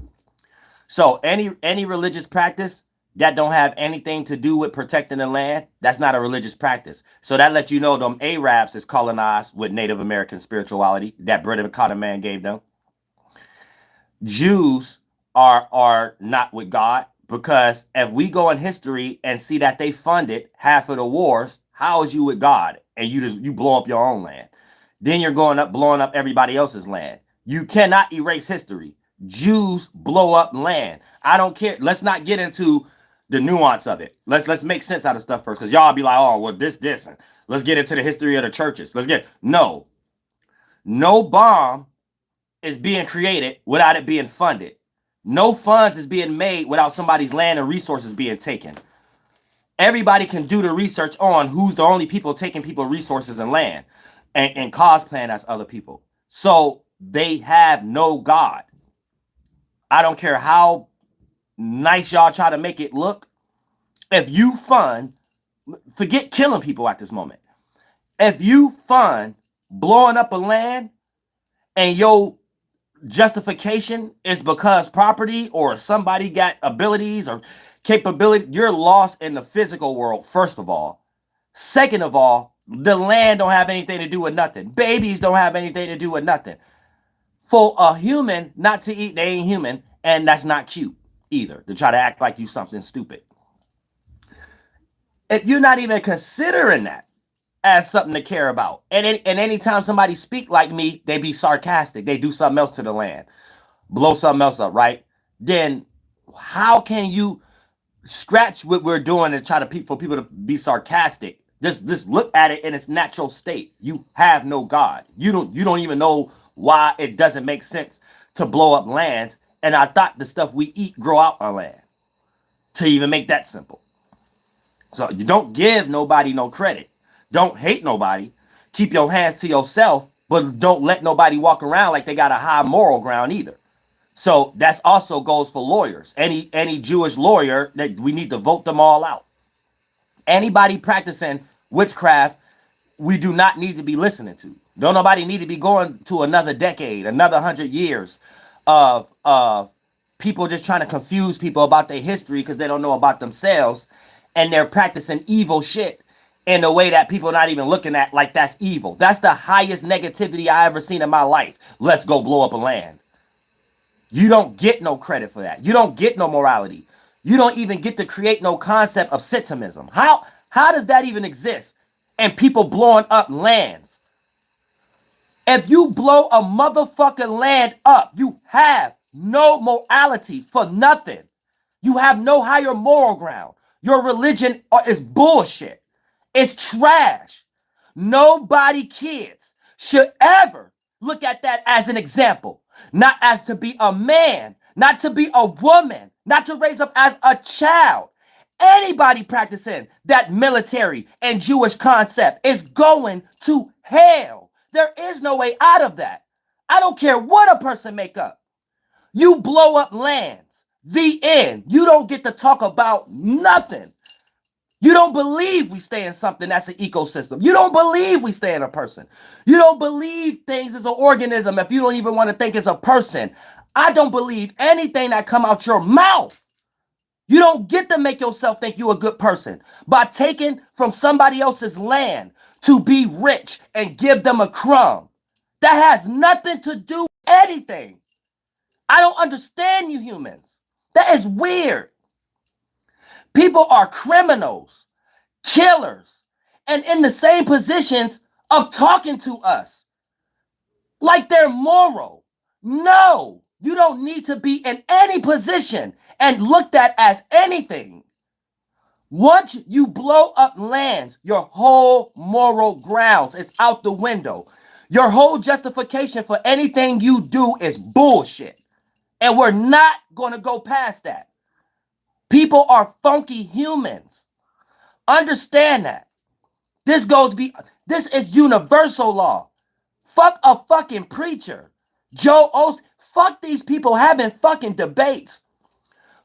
B: So any religious practice that don't have anything to do with protecting the land, that's not a religious practice. So that lets you know them Arabs is colonized with Native American spirituality that Brother Connor man gave them. Jews are not with God, because if we go in history and see that they funded half of the wars, how is you with God and you blow up your own land? Then you're going up blowing up everybody else's land. You cannot erase history. Jews blow up land. I don't care. Let's not get into the nuance of it. Let's make sense out of stuff first, because y'all be like, oh, well, this. And let's get into the history of the churches. No bomb is being created without it being funded. No funds is being made without somebody's land and resources being taken. Everybody can do the research on who's the only people taking people's resources and land and cosplaying as other people. So they have no God. I don't care how nice y'all try to make it look. if you fund, forget killing people at this moment. If you fund blowing up a land and your justification is because property or somebody got abilities or capability, you're lost in the physical world, first of all. Second of all, the land don't have anything to do with nothing. Babies don't have anything to do with nothing. For a human not to eat, they ain't human, and that's not cute either, to try to act like you something stupid. If you're not even considering that as something to care about, and anytime somebody speak like me, they be sarcastic, they do something else to the land, blow something else up, right? Then how can you scratch what we're doing and try to for people to be sarcastic? Just look at it in its natural state. You have no God. You don't even know why it doesn't make sense to blow up lands. And I thought the stuff we eat grow out on land. To even make that simple. So you don't give nobody no credit. Don't hate nobody. Keep your hands to yourself, but don't let nobody walk around like they got a high moral ground either. So that's also goes for lawyers. Any Jewish lawyer, that we need to vote them all out. Anybody practicing witchcraft, we do not need to be listening to. Don't nobody need to be going to another decade, another 100 years of people just trying to confuse people about their history because they don't know about themselves, and they're practicing evil shit in a way that people are not even looking at like that's evil. That's the highest negativity I ever seen in my life. Let's go blow up a land. You don't get no credit for that. You don't get no morality. You don't even get to create no concept of sentimentalism. How does that even exist? And people blowing up lands. If you blow a motherfucking land up, you have no morality for nothing. You have no higher moral ground. Your religion is bullshit. It's trash. Nobody, kids, should ever look at that as an example. Not as to be a man, not to be a woman, not to raise up as a child. Anybody practicing that military and Jewish concept is going to hell. There is no way out of that. I don't care what a person make up. You blow up lands. The end. You don't get to talk about nothing. You don't believe we stay in something that's an ecosystem. You don't believe we stay in a person. You don't believe things is an organism if you don't even want to think it's a person. I don't believe anything that come out your mouth. You don't get to make yourself think you're a good person by taking from somebody else's land to be rich and give them a crumb. That has nothing to do with anything. I don't understand you humans. That is weird. People are criminals, killers, and in the same positions of talking to us like they're moral. No, you don't need to be in any position and looked at as anything. Once you blow up lands, your whole moral grounds is out the window. Your whole justification for anything you do is bullshit. And we're not going to go past that. People are funky humans. Understand that. This is universal law. Fuck a fucking preacher. Joe Osteen. Fuck these people having fucking debates.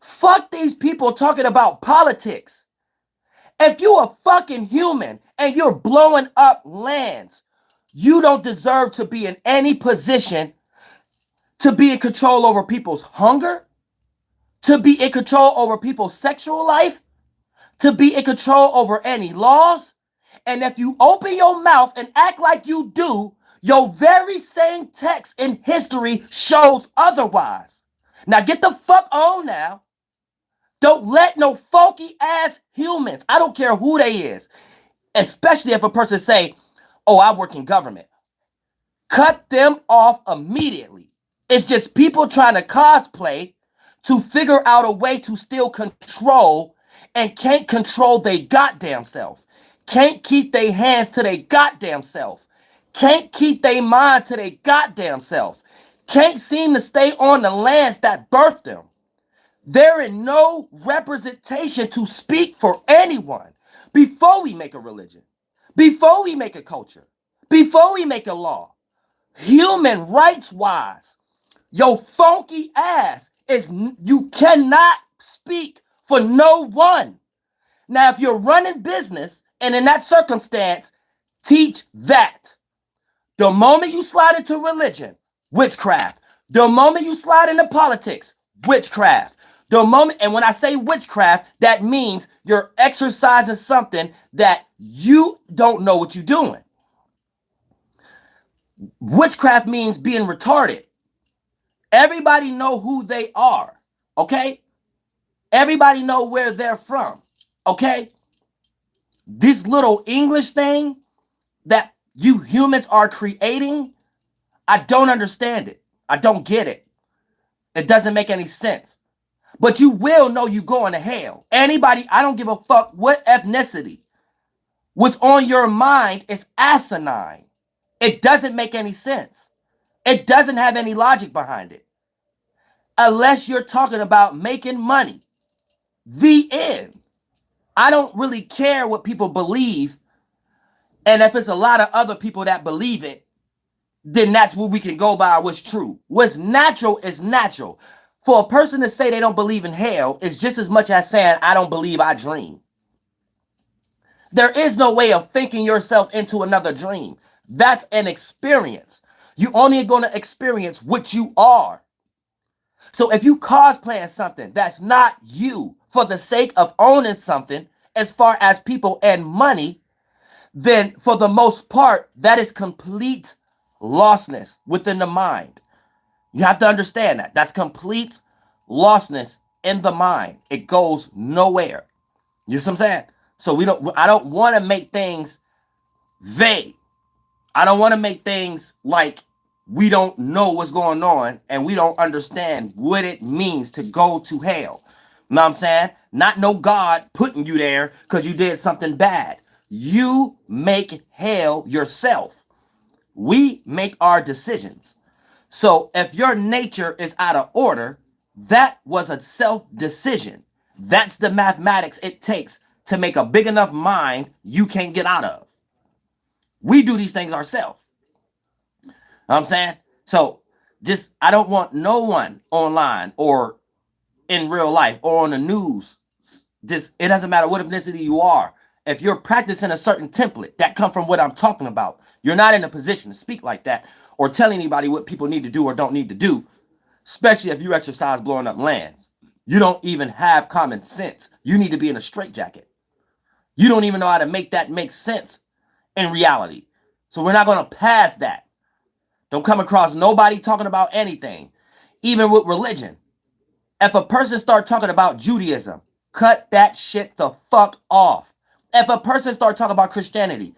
B: Fuck these people talking about politics. If you a fucking human and you're blowing up lands, you don't deserve to be in any position to be in control over people's hunger, to be in control over people's sexual life, to be in control over any laws. And if you open your mouth and act like you do, your very same text in history shows otherwise. Now get the fuck on now. Don't let no funky ass humans, I don't care who they is, especially if a person say, oh, I work in government. Cut them off immediately. It's just people trying to cosplay to figure out a way to still control and can't control their goddamn self. Can't keep their hands to their goddamn self. Can't keep their mind to their goddamn self. Can't seem to stay on the lands that birthed them. There is no representation to speak for anyone before we make a religion, before we make a culture, before we make a law. Human rights wise, your funky ass is, you cannot speak for no one.
C: Now, if you're running business and in that circumstance, teach that. The moment you slide into religion, witchcraft. The moment you slide into politics, witchcraft. The moment, and when I say witchcraft, that means you're exercising something that you don't know what you're doing. Witchcraft means being retarded. Everybody know who they are, okay? Everybody know where they're from, okay? This little English thing that you humans are creating, I don't understand it. I don't get it. It doesn't make any sense. But you will know you going to hell. Anybody, I don't give a fuck what ethnicity. What's on your mind is asinine. It doesn't make any sense. It doesn't have any logic behind it. Unless you're talking about making money. The end. I don't really care what people believe. And if it's a lot of other people that believe it, then that's what we can go by what's true. What's natural is natural. For a person to say they don't believe in hell is just as much as saying, I don't believe I dream. There is no way of thinking yourself into another dream. That's an experience. You only going to experience what you are. So if you cosplaying something that's not you for the sake of owning something, as far as people and money, then for the most part, that is complete lostness within the mind. You have to understand that. That's complete lostness in the mind. It goes nowhere. You see what I'm saying? So I don't want to make things vague. I don't want to make things like we don't know what's going on and we don't understand what it means to go to hell. You know what I'm saying? Not no God putting you there because you did something bad. You make hell yourself. We make our decisions. So if your nature is out of order, that was a self-decision. That's the mathematics it takes to make a big enough mind you can't get out of. We do these things ourselves. You know what I'm saying? So I don't want no one online or in real life or on the news. It doesn't matter what ethnicity you are. If you're practicing a certain template that come from what I'm talking about, you're not in a position to speak like that or tell anybody what people need to do or don't need to do, especially if you exercise blowing up lands. You don't even have common sense. You need to be in a straitjacket. You don't even know how to make that make sense in reality. So we're not going to pass that. Don't come across nobody talking about anything, even with religion. If a person start talking about Judaism, cut that shit the fuck off. If a person start talking about Christianity,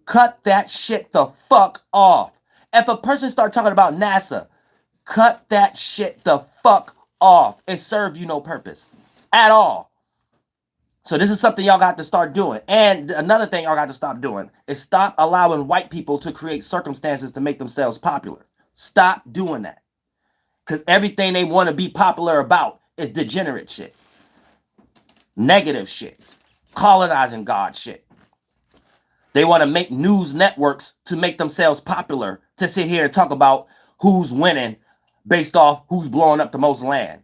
C: cut that shit the fuck off. If a person start talking about NASA, cut that shit the fuck off. It serves you no purpose at all. So this is something y'all got to start doing. And another thing y'all got to stop doing is stop allowing white people to create circumstances to make themselves popular. Stop doing that. Because everything they want to be popular about is degenerate shit. Negative shit. Colonizing God shit. They want to make news networks to make themselves popular, to sit here and talk about who's winning based off who's blowing up the most land.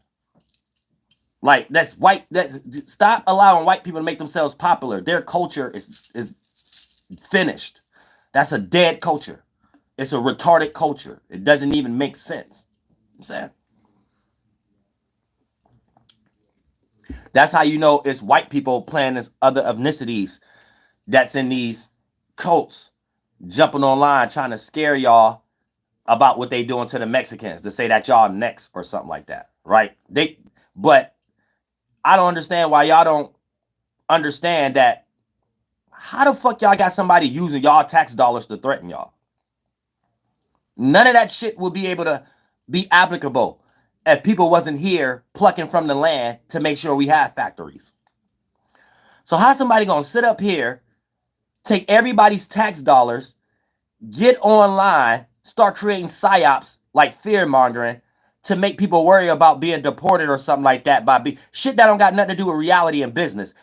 C: Like, that's white. Stop allowing white people to make themselves popular. Their culture is finished. That's a dead culture. It's a retarded culture. It doesn't even make sense. I'm saying. That's how you know it's white people playing as other ethnicities that's in these cults, jumping online trying to scare y'all about what they doing to the Mexicans, to say that y'all next or something like that, right? But I don't understand why y'all don't understand that. How the fuck y'all got somebody using y'all tax dollars to threaten y'all? None of that shit will be able to be applicable if people wasn't here plucking from the land to make sure we have factories. So how's somebody gonna sit up here, take everybody's tax dollars, get online, start creating psyops like fear mongering to make people worry about being deported or something like that by shit that don't got nothing to do with reality and business.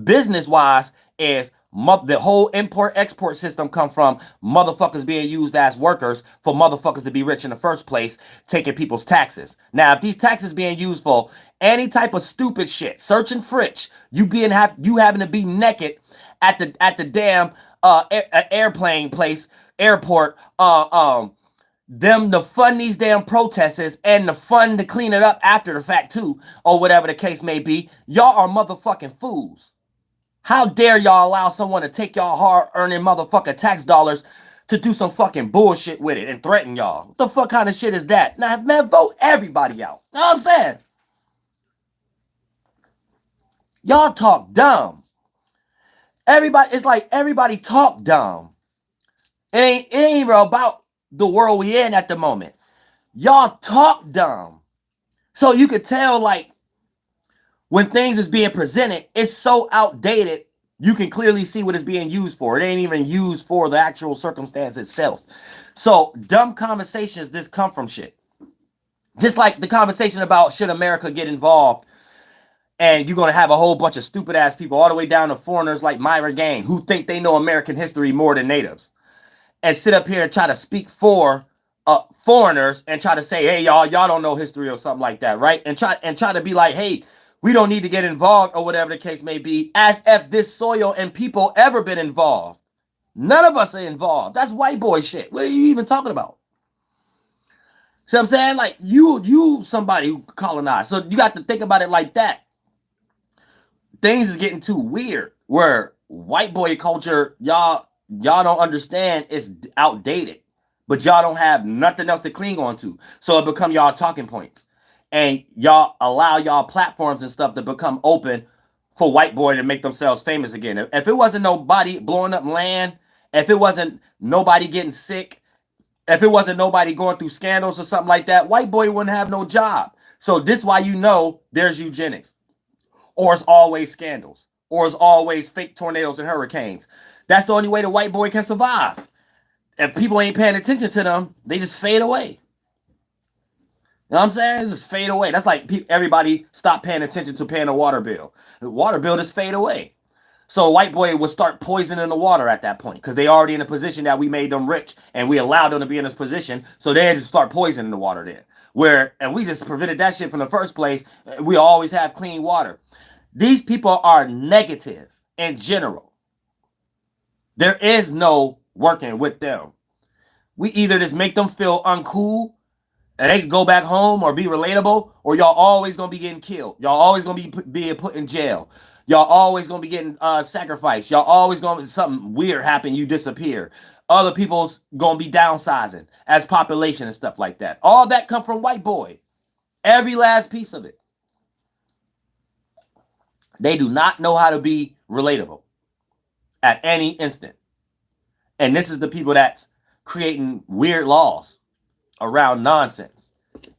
C: Business wise is The whole import-export system come from motherfuckers being used as workers for motherfuckers to be rich in the first place, taking people's taxes. Now, if these taxes being used for any type of stupid shit, search and fritch, you having to be naked at the damn airplane place, airport, them to fund these damn protests and the fund to clean it up after the fact too, or whatever the case may be, y'all are motherfucking fools. How dare y'all allow someone to take y'all hard-earning motherfucking tax dollars to do some fucking bullshit with it and threaten y'all? What the fuck kind of shit is that? Now, man, vote everybody out. You know what I'm saying? Y'all talk dumb. It's like everybody talk dumb. It ain't even about the world we in at the moment. Y'all talk dumb. So you could tell, like, when things is being presented, it's so outdated, you can clearly see what it's being used for. It ain't even used for the actual circumstance itself. So dumb conversations, this come from shit. Just like the conversation about should America get involved, and you're going to have a whole bunch of stupid ass people all the way down to foreigners like Myra Gang who think they know American history more than natives, and sit up here and try to speak for foreigners and try to say, hey, y'all don't know history or something like that, right? And try to be like, hey, we don't need to get involved or whatever the case may be, as if this soil and people ever been involved. None of us are involved. That's white boy shit. What are you even talking about? See what I'm saying? Like, you somebody who colonized. So you got to think about it like that. Things is getting too weird where white boy culture, y'all don't understand, it's outdated. But y'all don't have nothing else to cling on to. So it become y'all talking points. And y'all allow y'all platforms and stuff to become open for white boy to make themselves famous again. If it wasn't nobody blowing up land, if it wasn't nobody getting sick, if it wasn't nobody going through scandals or something like that, white boy wouldn't have no job. So this is why you know there's eugenics. Or it's always scandals. Or it's always fake tornadoes and hurricanes. That's the only way the white boy can survive. If people ain't paying attention to them, they just fade away. You know what I'm saying? Just fade away. That's like everybody stop paying attention to paying a water bill. The water bill just fade away. So a white boy would start poisoning the water at that point because they already in a position that we made them rich and we allowed them to be in this position. So they had to start poisoning the water then. And we just prevented that shit from the first place. We always have clean water. These people are negative in general. There is no working with them. We either just make them feel uncool and they can go back home or be relatable, or y'all always gonna be getting killed. Y'all always gonna be being put in jail. Y'all always gonna be getting sacrificed. Y'all always gonna something weird happen, you disappear. Other people's gonna be downsizing as population and stuff like that. All that come from white boy. Every last piece of it. They do not know how to be relatable at any instant. And this is the people that's creating weird laws around nonsense.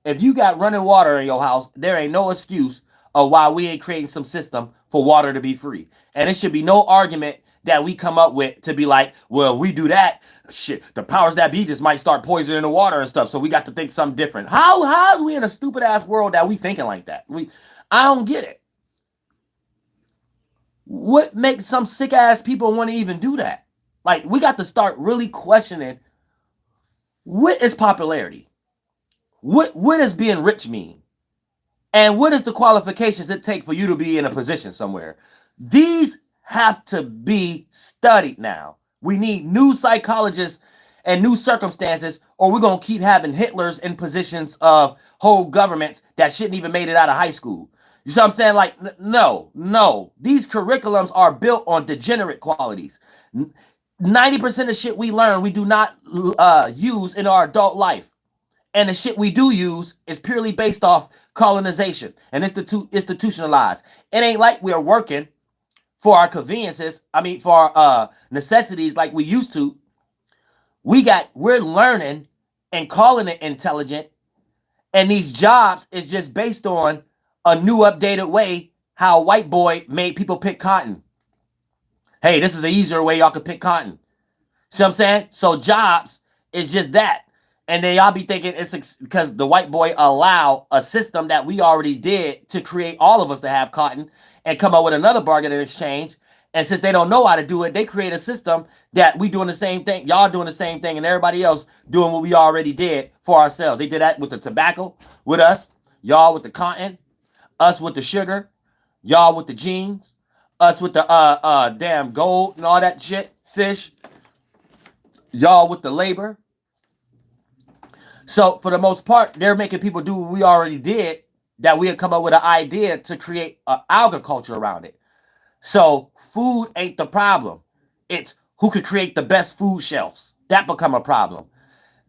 C: If you got running water in your house, there ain't no excuse of why we ain't creating some system for water to be free. And it should be no argument that we come up with to be like, well, we do that, shit, the powers that be just might start poisoning the water and stuff. So we got to think something different. How is we in a stupid ass world that we thinking like that? I don't get it. What makes some sick ass people want to even do that? Like, we got to start really questioning what is popularity? What does being rich mean? And what is the qualifications it take for you to be in a position somewhere? These have to be studied now. We need new psychologists and new circumstances, or we're going to keep having Hitlers in positions of whole governments that shouldn't even made it out of high school. You see what I'm saying? Like, no. These curriculums are built on degenerate qualities. 90% of shit we learn, we do not use in our adult life. And the shit we do use is purely based off colonization and institutionalized. It ain't like we're working for our conveniences. For our necessities like we used to. We're learning and calling it intelligent. And these jobs is just based on a new updated way how white boy made people pick cotton. Hey, this is an easier way y'all could pick cotton. See what I'm saying? So jobs is just that. And then y'all be thinking it's because the white boy allow a system that we already did to create all of us to have cotton and come up with another bargain in exchange. And since they don't know how to do it, they create a system that we doing the same thing. Y'all doing the same thing, and everybody else doing what we already did for ourselves. They did that with the tobacco, with us. Y'all with the cotton, us with the sugar, y'all with the jeans, us with the damn gold and all that shit, fish. Y'all with the labor. So for the most part, they're making people do what we already did. That we had come up with an idea to create an agriculture around it. So food ain't the problem. It's who could create the best food shelves. That become a problem.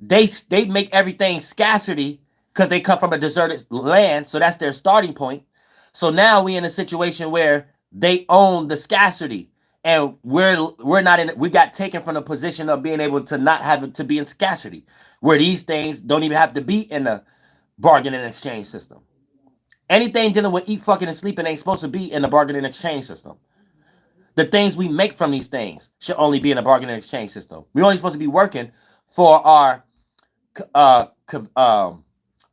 C: They make everything scarcity because they come from a deserted land. So that's their starting point. So now we in a situation where they own the scarcity. And we're not in. We got taken from the position of being able to not have it to be in scarcity, where these things don't even have to be in the bargain and exchange system. Anything dealing with eat, fucking, and sleeping ain't supposed to be in the bargain and exchange system. The things we make from these things should only be in a bargain and exchange system. We're only supposed to be working for our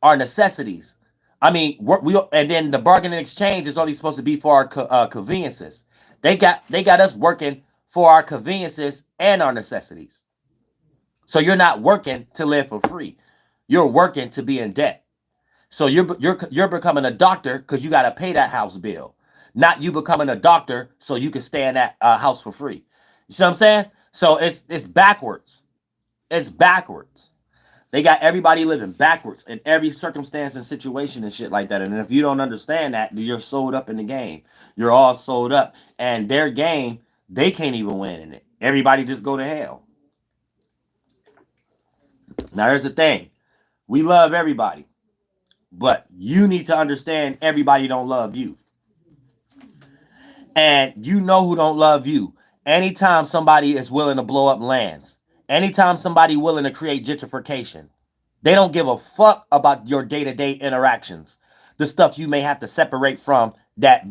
C: necessities. I mean, and then the bargain and exchange is only supposed to be for our conveniences. They got us working for our conveniences and our necessities. So you're not working to live for free. You're working to be in debt. So you're becoming a doctor because you got to pay that house bill, not you becoming a doctor so you can stay in that house for free. You see what I'm saying? So it's backwards. It's backwards. They got everybody living backwards in every circumstance and situation and shit like that. And if you don't understand that, you're sold up in the game. You're all sold up. And their game, they can't even win in it. Everybody just go to hell. Now, here's the thing. We love everybody. But you need to understand everybody don't love you. And you know who don't love you. Anytime somebody is willing to blow up lands, anytime somebody willing to create gentrification, they don't give a fuck about your day-to-day interactions. The stuff you may have to separate from that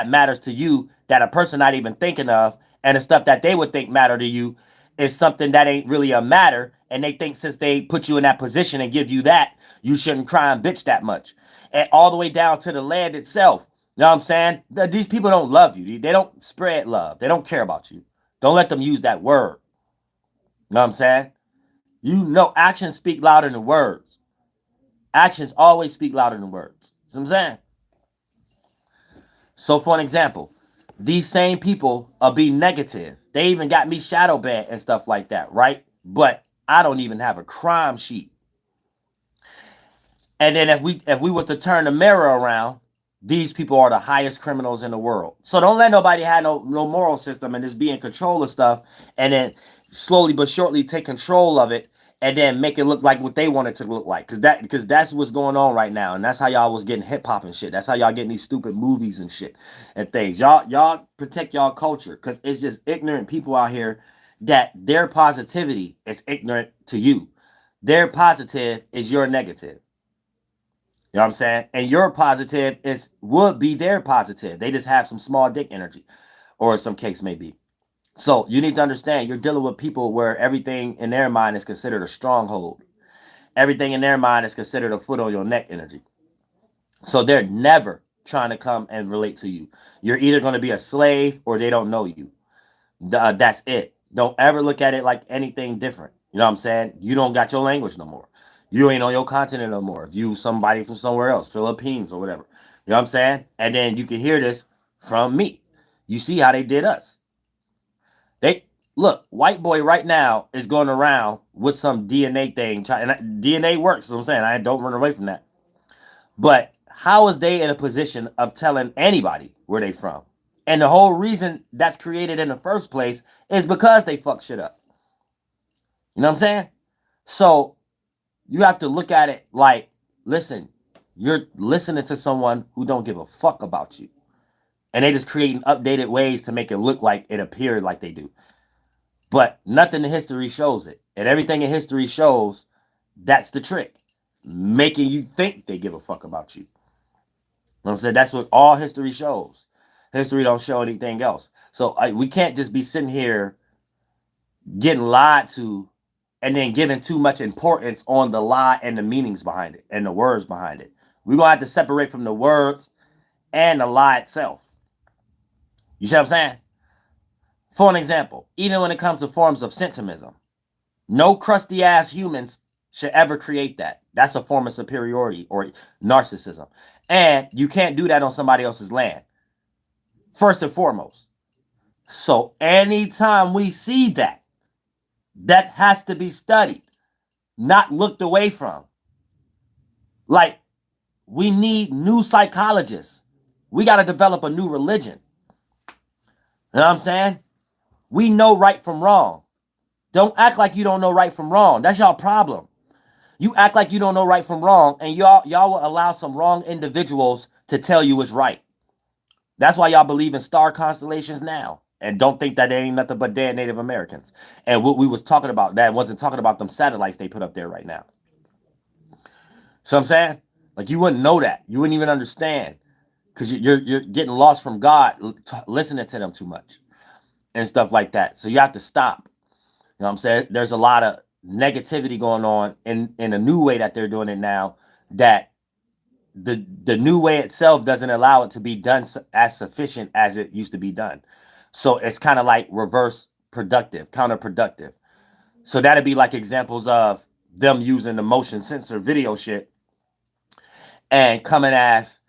C: matters to you, that a person not even thinking of, and the stuff that they would think matter to you is something that ain't really a matter, and they think since they put you in that position and give you that, you shouldn't cry and bitch that much. And all the way down to the land itself. You know what I'm saying? These people don't love you. They don't spread love. They don't care about you. Don't let them use that word. You know what I'm saying? You know actions speak louder than words. Actions always speak louder than words. You know what I'm saying? So for an example, these same people are being negative. They even got me shadow banned and stuff like that, right? But I don't even have a crime sheet. And then if we were to turn the mirror around, these people are the highest criminals in the world. So don't let nobody have no moral system and just be in control of stuff and then slowly but surely take control of it and then make it look like what they want it to look like. Because that's what's going on right now. And that's how y'all was getting hip hop and shit. That's how y'all getting these stupid movies and shit and things. Y'all protect y'all culture because it's just ignorant people out here that their positivity is ignorant to you. Their positive is your negative. You know what I'm saying? And your positive would be their positive. They just have some small dick energy, or some case may be. So you need to understand you're dealing with people where everything in their mind is considered a stronghold. Everything in their mind is considered a foot on your neck energy. So they're never trying to come and relate to you. You're either going to be a slave or they don't know you. That's it. Don't ever look at it like anything different. You know what I'm saying? You don't got your language no more. You ain't on your continent no more. If you somebody from somewhere else, Philippines or whatever. You know what I'm saying? And then you can hear this from me. You see how they did us. Look, white boy right now is going around with some DNA thing. And DNA works, so I'm saying. I don't run away from that. But how is they in a position of telling anybody where they from? And the whole reason that's created in the first place is because they fuck shit up. You know what I'm saying? So you have to look at it like, listen, you're listening to someone who don't give a fuck about you. And they just creating updated ways to make it look like it appeared like they do. But nothing in history shows it. And everything in history shows that's the trick. Making you think they give a fuck about you. You know what I'm saying? That's what all history shows. History don't show anything else. So we can't just be sitting here getting lied to and then giving too much importance on the lie and the meanings behind it and the words behind it. We're going to have to separate from the words and the lie itself. You see what I'm saying? For an example, even when it comes to forms of sentimentism, no crusty ass humans should ever create that. That's a form of superiority or narcissism. And you can't do that on somebody else's land, first and foremost. So anytime we see that, that has to be studied, not looked away from. Like, we need new psychologists. We got to develop a new religion. You know what I'm saying? We know right from wrong. Don't act like you don't know right from wrong. That's y'all problem. You act like you don't know right from wrong, and y'all will allow some wrong individuals to tell you it's right. That's why y'all believe in star constellations now, and don't think that they ain't nothing but dead Native Americans. And what we was talking about, that wasn't talking about them satellites they put up there right now. So I'm saying, like, you wouldn't know that. You wouldn't even understand, because you're getting lost from God listening to them too much and stuff like that. So you have to stop. You know what I'm saying? There's a lot of negativity going on in a new way that they're doing it now, that the new way itself doesn't allow it to be done as sufficient as it used to be done. So it's kind of like reverse productive, counterproductive. So that'd be like examples of them using the motion sensor video shit and coming as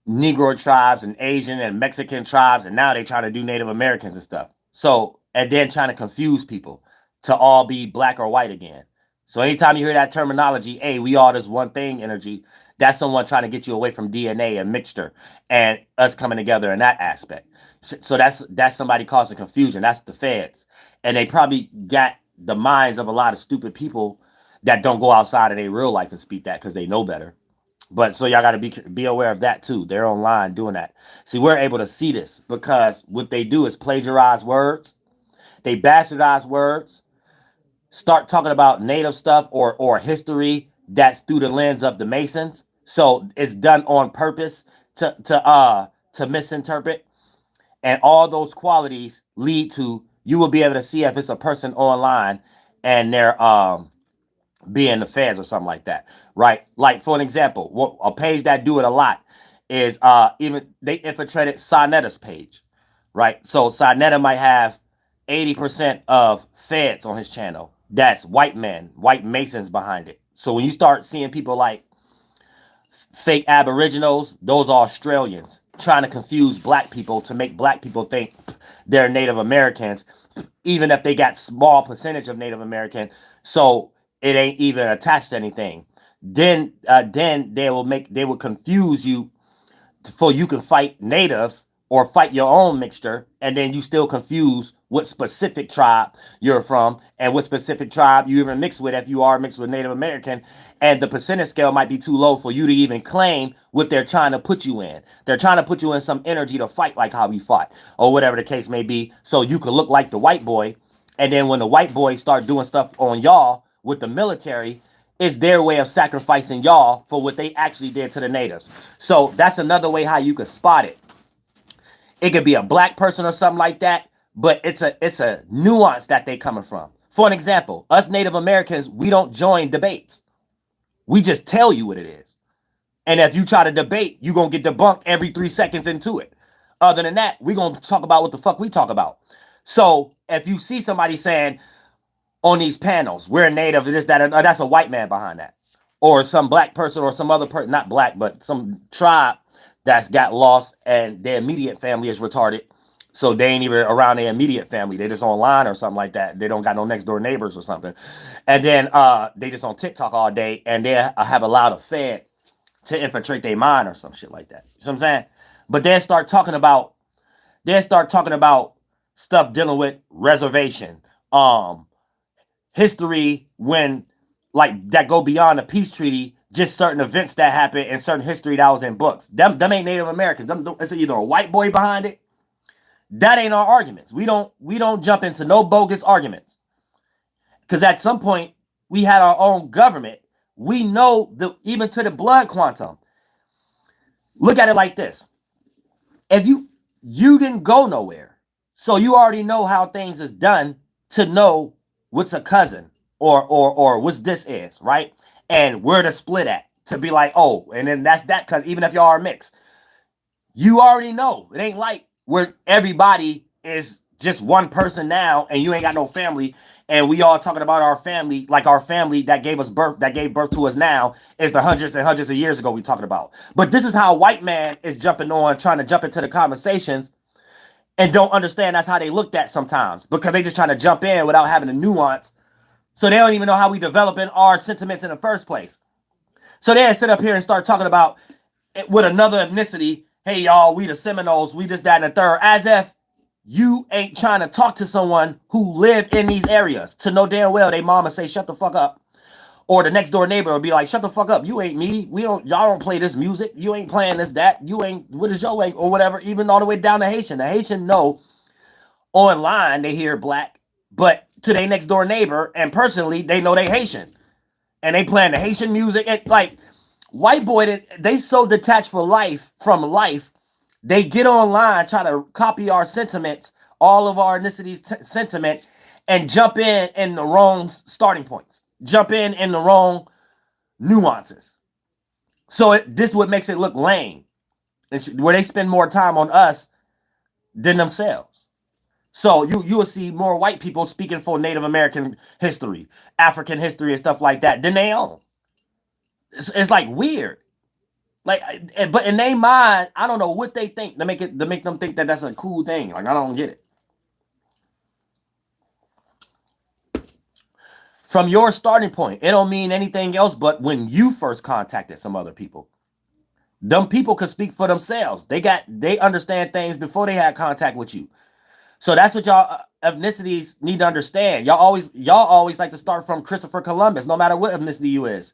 C: Negro tribes and Asian and Mexican tribes, and now they try to do Native Americans and stuff. So, and then trying to confuse people to all be black or white again. So anytime you hear that terminology, hey, we all this one thing energy, that's someone trying to get you away from DNA and mixture and us coming together in that aspect. So that's somebody causing confusion. That's the feds. And they probably got the minds of a lot of stupid people that don't go outside of their real life and speak that because they know better. But so y'all got to be aware of that too. They're online doing that. See, we're able to see this because what they do is plagiarize words. They bastardize words. Start talking about native stuff or history that's through the lens of the Masons. So it's done on purpose to misinterpret. And all those qualities lead to, you will be able to see if it's a person online and they're being the feds or something like that, right? Like, for an example, a page that do it a lot is even they infiltrated Sonetta's page, right? So Sonetta might have 80% of feds on his channel. That's white men, white Masons behind it. So when you start seeing people like fake Aboriginals, those are Australians trying to confuse black people to make black people think they're Native Americans, even if they got small percentage of Native American. So it ain't even attached to anything. Then they will confuse you for you can fight natives or fight your own mixture, and then you still confuse what specific tribe you're from and what specific tribe you even mix with if you are mixed with Native American, and the percentage scale might be too low for you to even claim what they're trying to put you in. They're trying to put you in some energy to fight like how we fought or whatever the case may be, so you could look like the white boy, and then when the white boys start doing stuff on y'all with the military, it's their way of sacrificing y'all for what they actually did to the natives. So that's another way how you could spot it. It could be a black person or something like that, but it's a nuance that they coming from. For an example, us Native Americans, we don't join debates. We just tell you what it is. And if you try to debate, you're going to get debunked every 3 seconds into it. Other than that, we're going to talk about what the fuck we talk about. So if you see somebody saying on these panels, we're Native, this, that, that's a white man behind that. Or some black person or some other person, not black, but some tribe that's got lost and their immediate family is retarded. So they ain't even around their immediate family. They just online or something like that. They don't got no next door neighbors or something. And then they just on TikTok all day and they have allowed a fed to infiltrate their mind or some shit like that. You know what I'm saying? But they start talking about stuff dealing with reservation, history when like that go beyond the peace treaty, just certain events that happened and certain history that was in books. Them ain't Native Americans. It's either a white boy behind it. That ain't our arguments. We don't jump into no bogus arguments. Because at some point we had our own government. We know even to the blood quantum. Look at it like this. If you didn't go nowhere, so you already know how things is done to know what's a cousin or what's this is, right? And where to split at to be like, oh, and then that's that, because even if y'all are mixed, you already know. It ain't like where everybody is just one person now, and you ain't got no family, and we all talking about our family, like our family that gave us birth, that gave birth to us now, is the hundreds and hundreds of years ago we talking about. But this is how white man is jumping on, trying to jump into the conversations, and don't understand that's how they looked at sometimes, because they just trying to jump in without having a nuance. So they don't even know how we developing our sentiments in the first place. So they sit up here and start talking about it with another ethnicity. Hey, y'all, we the Seminoles, we this, that, and the third. As if you ain't trying to talk to someone who live in these areas to know damn well they mama say, shut the fuck up. Or the next door neighbor will be like, shut the fuck up. You ain't me. Y'all don't play this music. You ain't playing this, that. You ain't, what is your ain't, or whatever, even all the way down to Haitian. The Haitian know online they hear black, but to their next door neighbor and personally, they know they Haitian. And they playing the Haitian music. And like, white boy, they so detached from life, they get online, try to copy our sentiments, all of our ethnicities sentiment, and jump in the wrong starting points, jump in the wrong nuances. So this what makes it look lame, where they spend more time on us than themselves. So you will see more white people speaking for Native American history, African history, and stuff like that than they own. It's like weird. Like, but in their mind, I don't know what they think to make them think that that's a cool thing. Like, I don't get it. From your starting point, it don't mean anything else. But when you first contacted some other people, them people could speak for themselves. They understand things before they had contact with you. So that's what y'all ethnicities need to understand. Y'all always like to start from Christopher Columbus, no matter what ethnicity you is.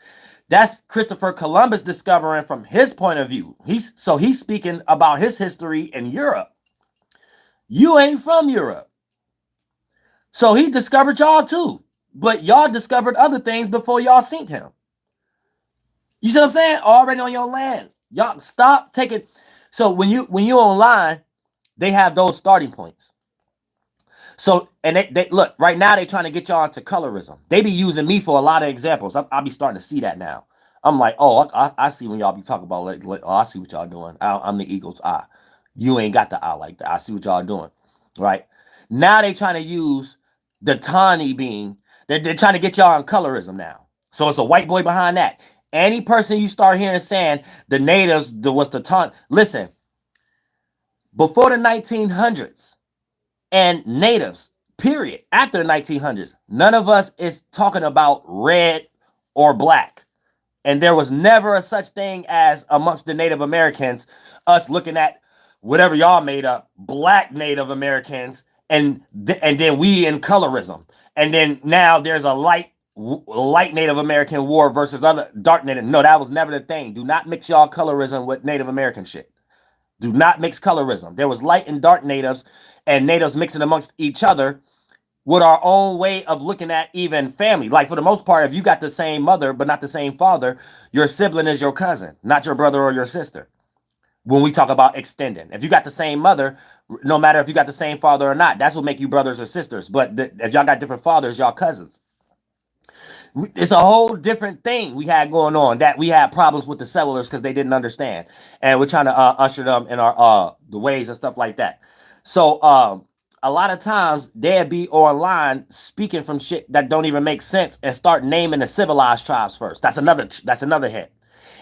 C: That's Christopher Columbus discovering from his point of view. He's speaking about his history in Europe. You ain't from Europe. So he discovered y'all too. But y'all discovered other things before y'all seen him. You see what I'm saying? Already on your land. Y'all stop taking. So when you online, they have those starting points. So, and they look, right now they're trying to get y'all into colorism. They be using me for a lot of examples. I'll be starting to see that now. I'm like, oh, I see when y'all be talking about, like oh, I see what y'all doing. I'm the eagle's eye. You ain't got the eye like that. I see what y'all doing, right? Now they trying to use the Tani being, they're trying to get y'all in colorism now. So it's a white boy behind that. Any person you start hearing saying the natives, was the Tani, listen, before the 1900s, and natives, period, after the 1900s, none of us is talking about red or black. And there was never a such thing as amongst the Native Americans, us looking at whatever y'all made up, black Native Americans, and then we in colorism. And then now there's a light Native American war versus other dark Native. No, that was never the thing. Do not mix y'all colorism with Native American shit. Do not mix colorism. There was light and dark natives and natives mixing amongst each other with our own way of looking at even family. Like, for the most part, if you got the same mother but not the same father, your sibling is your cousin, not your brother or your sister. When we talk about extending, if you got the same mother, no matter if you got the same father or not, that's what make you brothers or sisters. But if y'all got different fathers, y'all cousins. It's a whole different thing we had going on, that we had problems with the settlers because they didn't understand, and we're trying to usher them in our the ways and stuff like that. So a lot of times they'd be online speaking from shit that don't even make sense and start naming the civilized tribes first. That's another hint.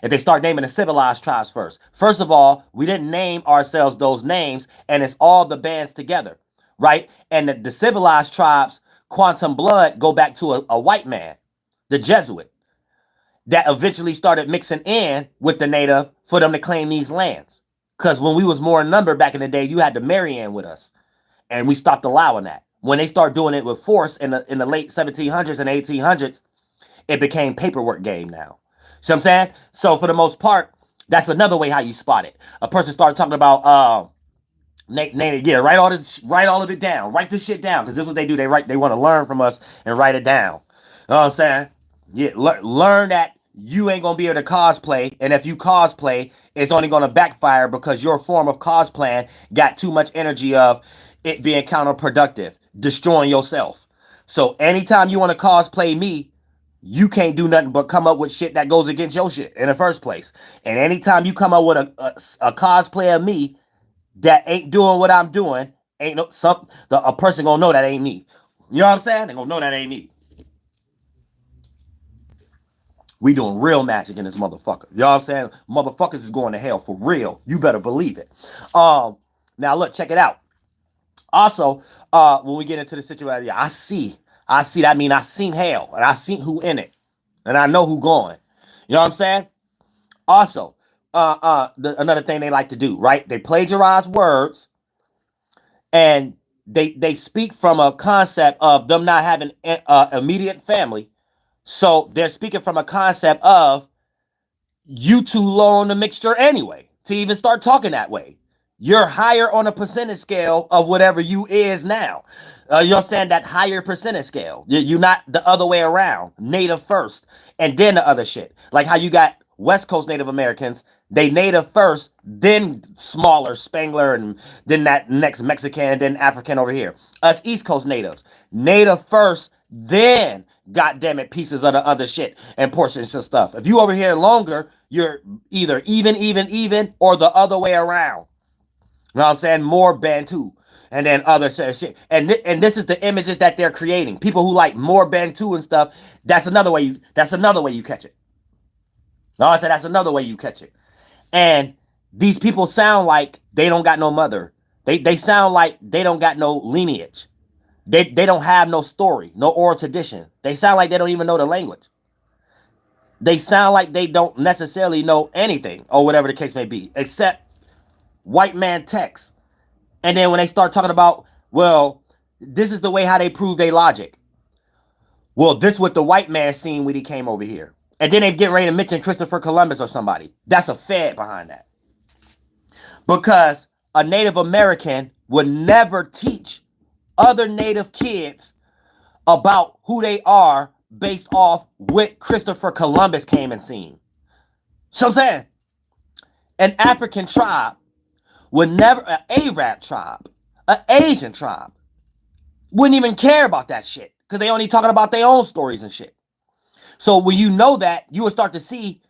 C: If they start naming the civilized tribes first of all, we didn't name ourselves those names, and it's all the bands together, right? And the civilized tribes, quantum blood, go back to a white man, the Jesuit, that eventually started mixing in with the native for them to claim these lands. Because when we was more in number back in the day, you had to marry in with us. And we stopped allowing that. When they start doing it with force in the late 1700s and 1800s, it became paperwork game now. See what I'm saying? So for the most part, that's another way how you spot it. A person started talking about yeah, write all of it down. Write this shit down, because this is what they do. They want to learn from us and write it down. You know what I'm saying? Yeah, learn that you ain't gonna be able to cosplay, and if you cosplay, it's only gonna backfire because your form of cosplaying got too much energy of it being counterproductive, destroying yourself. So anytime you want to cosplay me, you can't do nothing but come up with shit that goes against your shit in the first place. And anytime you come up with a cosplay of me that ain't doing what I'm doing, Ain't no a person gonna know that ain't me. You know what I'm saying? They gonna know that ain't me. We doing real magic in this motherfucker. You know what I'm saying? Motherfuckers is going to hell for real. You better believe it. Now look, check it out. Also, when we get into the situation, I see that mean I seen hell and I seen who in it. And I know who going. You know what I'm saying? Also, another thing they like to do, right? They plagiarize words and they speak from a concept of them not having immediate family. So they're speaking from a concept of you too low on the mixture anyway to even start talking that way. You're higher on a percentage scale of whatever you is now. You know what I'm saying? That higher percentage scale. You're not the other way around. Native first and then the other shit. Like how you got West Coast Native Americans, they native first, then smaller Spangler, and then that next Mexican, then African over here. Us East Coast natives, native first, then goddamn it, pieces of the other shit and portions of stuff. If you over here longer, you're either even, or the other way around. You know what I'm saying? More Bantu. And then other shit. And this is the images that they're creating. People who like more Bantu and stuff, that's another way you catch it. No, I said that's another way you catch it. And these people sound like they don't got no mother. They sound like they don't got no lineage. They don't have no story, no oral tradition. They sound like they don't even know the language. They sound like they don't necessarily know anything or whatever the case may be, except white man text. And then when they start talking about, well, this is the way how they prove their logic. Well, this is what the white man seen when he came over here. And then they get ready to mention Christopher Columbus or somebody. That's a fad behind that. Because a Native American would never teach other Native kids about who they are based off what Christopher Columbus came and seen. So I'm saying, an African tribe would never, an Arab tribe, an Asian tribe, wouldn't even care about that shit because they only talking about their own stories and shit. So when you know that, you will start to see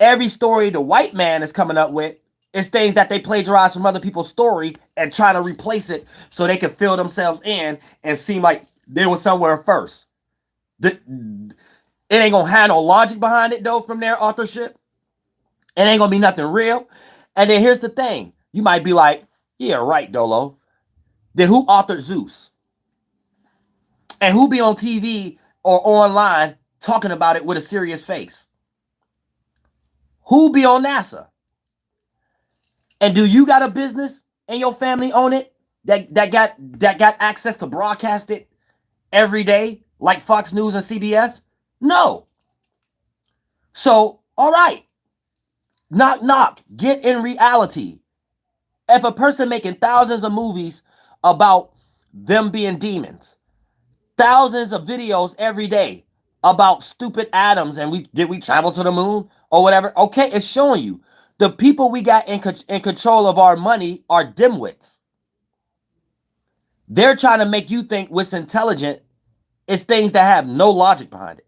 C: every story the white man is coming up with is things that they plagiarize from other people's story and try to replace it so they can fill themselves in and seem like they were somewhere first. It ain't gonna have no logic behind it though from their authorship. It ain't gonna be nothing real. And then here's the thing. You might be like, yeah, right, Dolo. Then who authored Zeus? And who be on TV or online talking about it with a serious face? Who be on NASA? And do you got a business and your family own it that got access to broadcast it every day like Fox News and CBS? No. So, all right. Knock, knock. Get in reality. If a person making thousands of movies about them being demons, thousands of videos every day about stupid atoms and did we travel to the moon or whatever, okay, it's showing you the people we got in control of our money are dimwits. They're trying to make you think what's intelligent is things that have no logic behind it.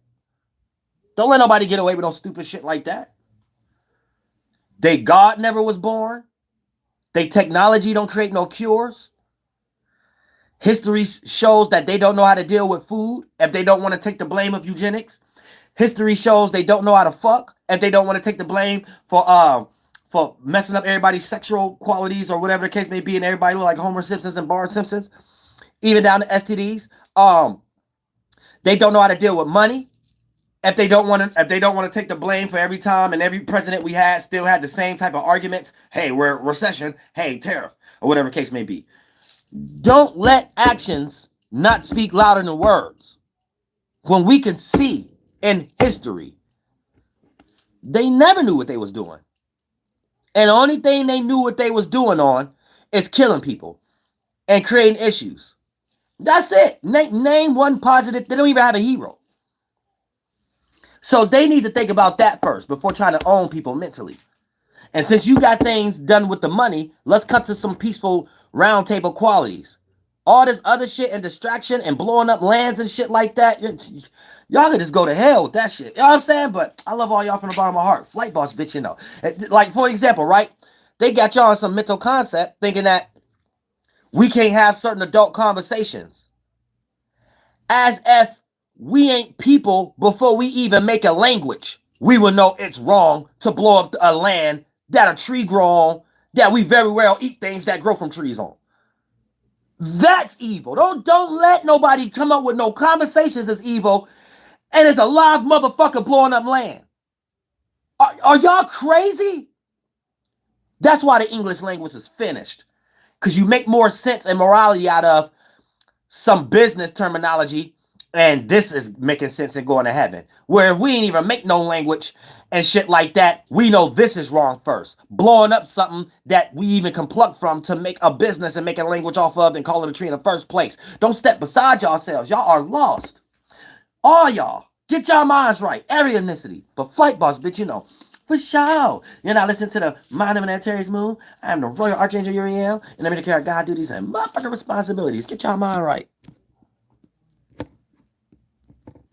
C: Don't let nobody get away with no stupid shit like that. They God never was born. They technology don't create no cures. History shows that they don't know how to deal with food if they don't want to take the blame of eugenics. History shows they don't know how to fuck if they don't want to take the blame for messing up everybody's sexual qualities or whatever the case may be, and everybody look like Homer Simpsons and Bart Simpsons, even down to STDs. They don't know how to deal with money if they don't want to take the blame for every time and every president we had still had the same type of arguments. Hey, we're in recession. Hey, tariff, or whatever the case may be. Don't let actions not speak louder than words. When we can see in history, they never knew what they was doing. And the only thing they knew what they was doing on is killing people and creating issues. That's it. Name one positive. They don't even have a hero. So they need to think about that first before trying to own people mentally. And since you got things done with the money, let's cut to some peaceful round table qualities. All this other shit and distraction and blowing up lands and shit like that, y'all can just go to hell with that shit. You know what I'm saying? But I love all y'all from the bottom of my heart. Flight boss, bitch, you know. Like, for example, right? They got y'all on some mental concept thinking that, We can't have certain adult conversations. As if we ain't people before we even make a language. We will know it's wrong to blow up a land that a tree grow on, that we very well eat things that grow from trees on. That's evil. Don't let nobody come up with no conversations as evil, and it's a live motherfucker blowing up land. Are y'all crazy? That's why the English language is finished. Because you make more sense and morality out of some business terminology, and this is making sense and going to heaven. Where if we ain't even make no language and shit like that, we know this is wrong first. Blowing up something that we even can pluck from to make a business and make a language off of and call it a tree in the first place. Don't step beside yourselves. Y'all are lost. All y'all. Get y'all minds right. Every ethnicity. But Flight Boss, bitch, you know. For sure. You're not listening to the Mind of an Antares Moon. I am the Royal Archangel Uriel, and I'm here to carry God duties and motherfucking responsibilities. Get y'all mind right.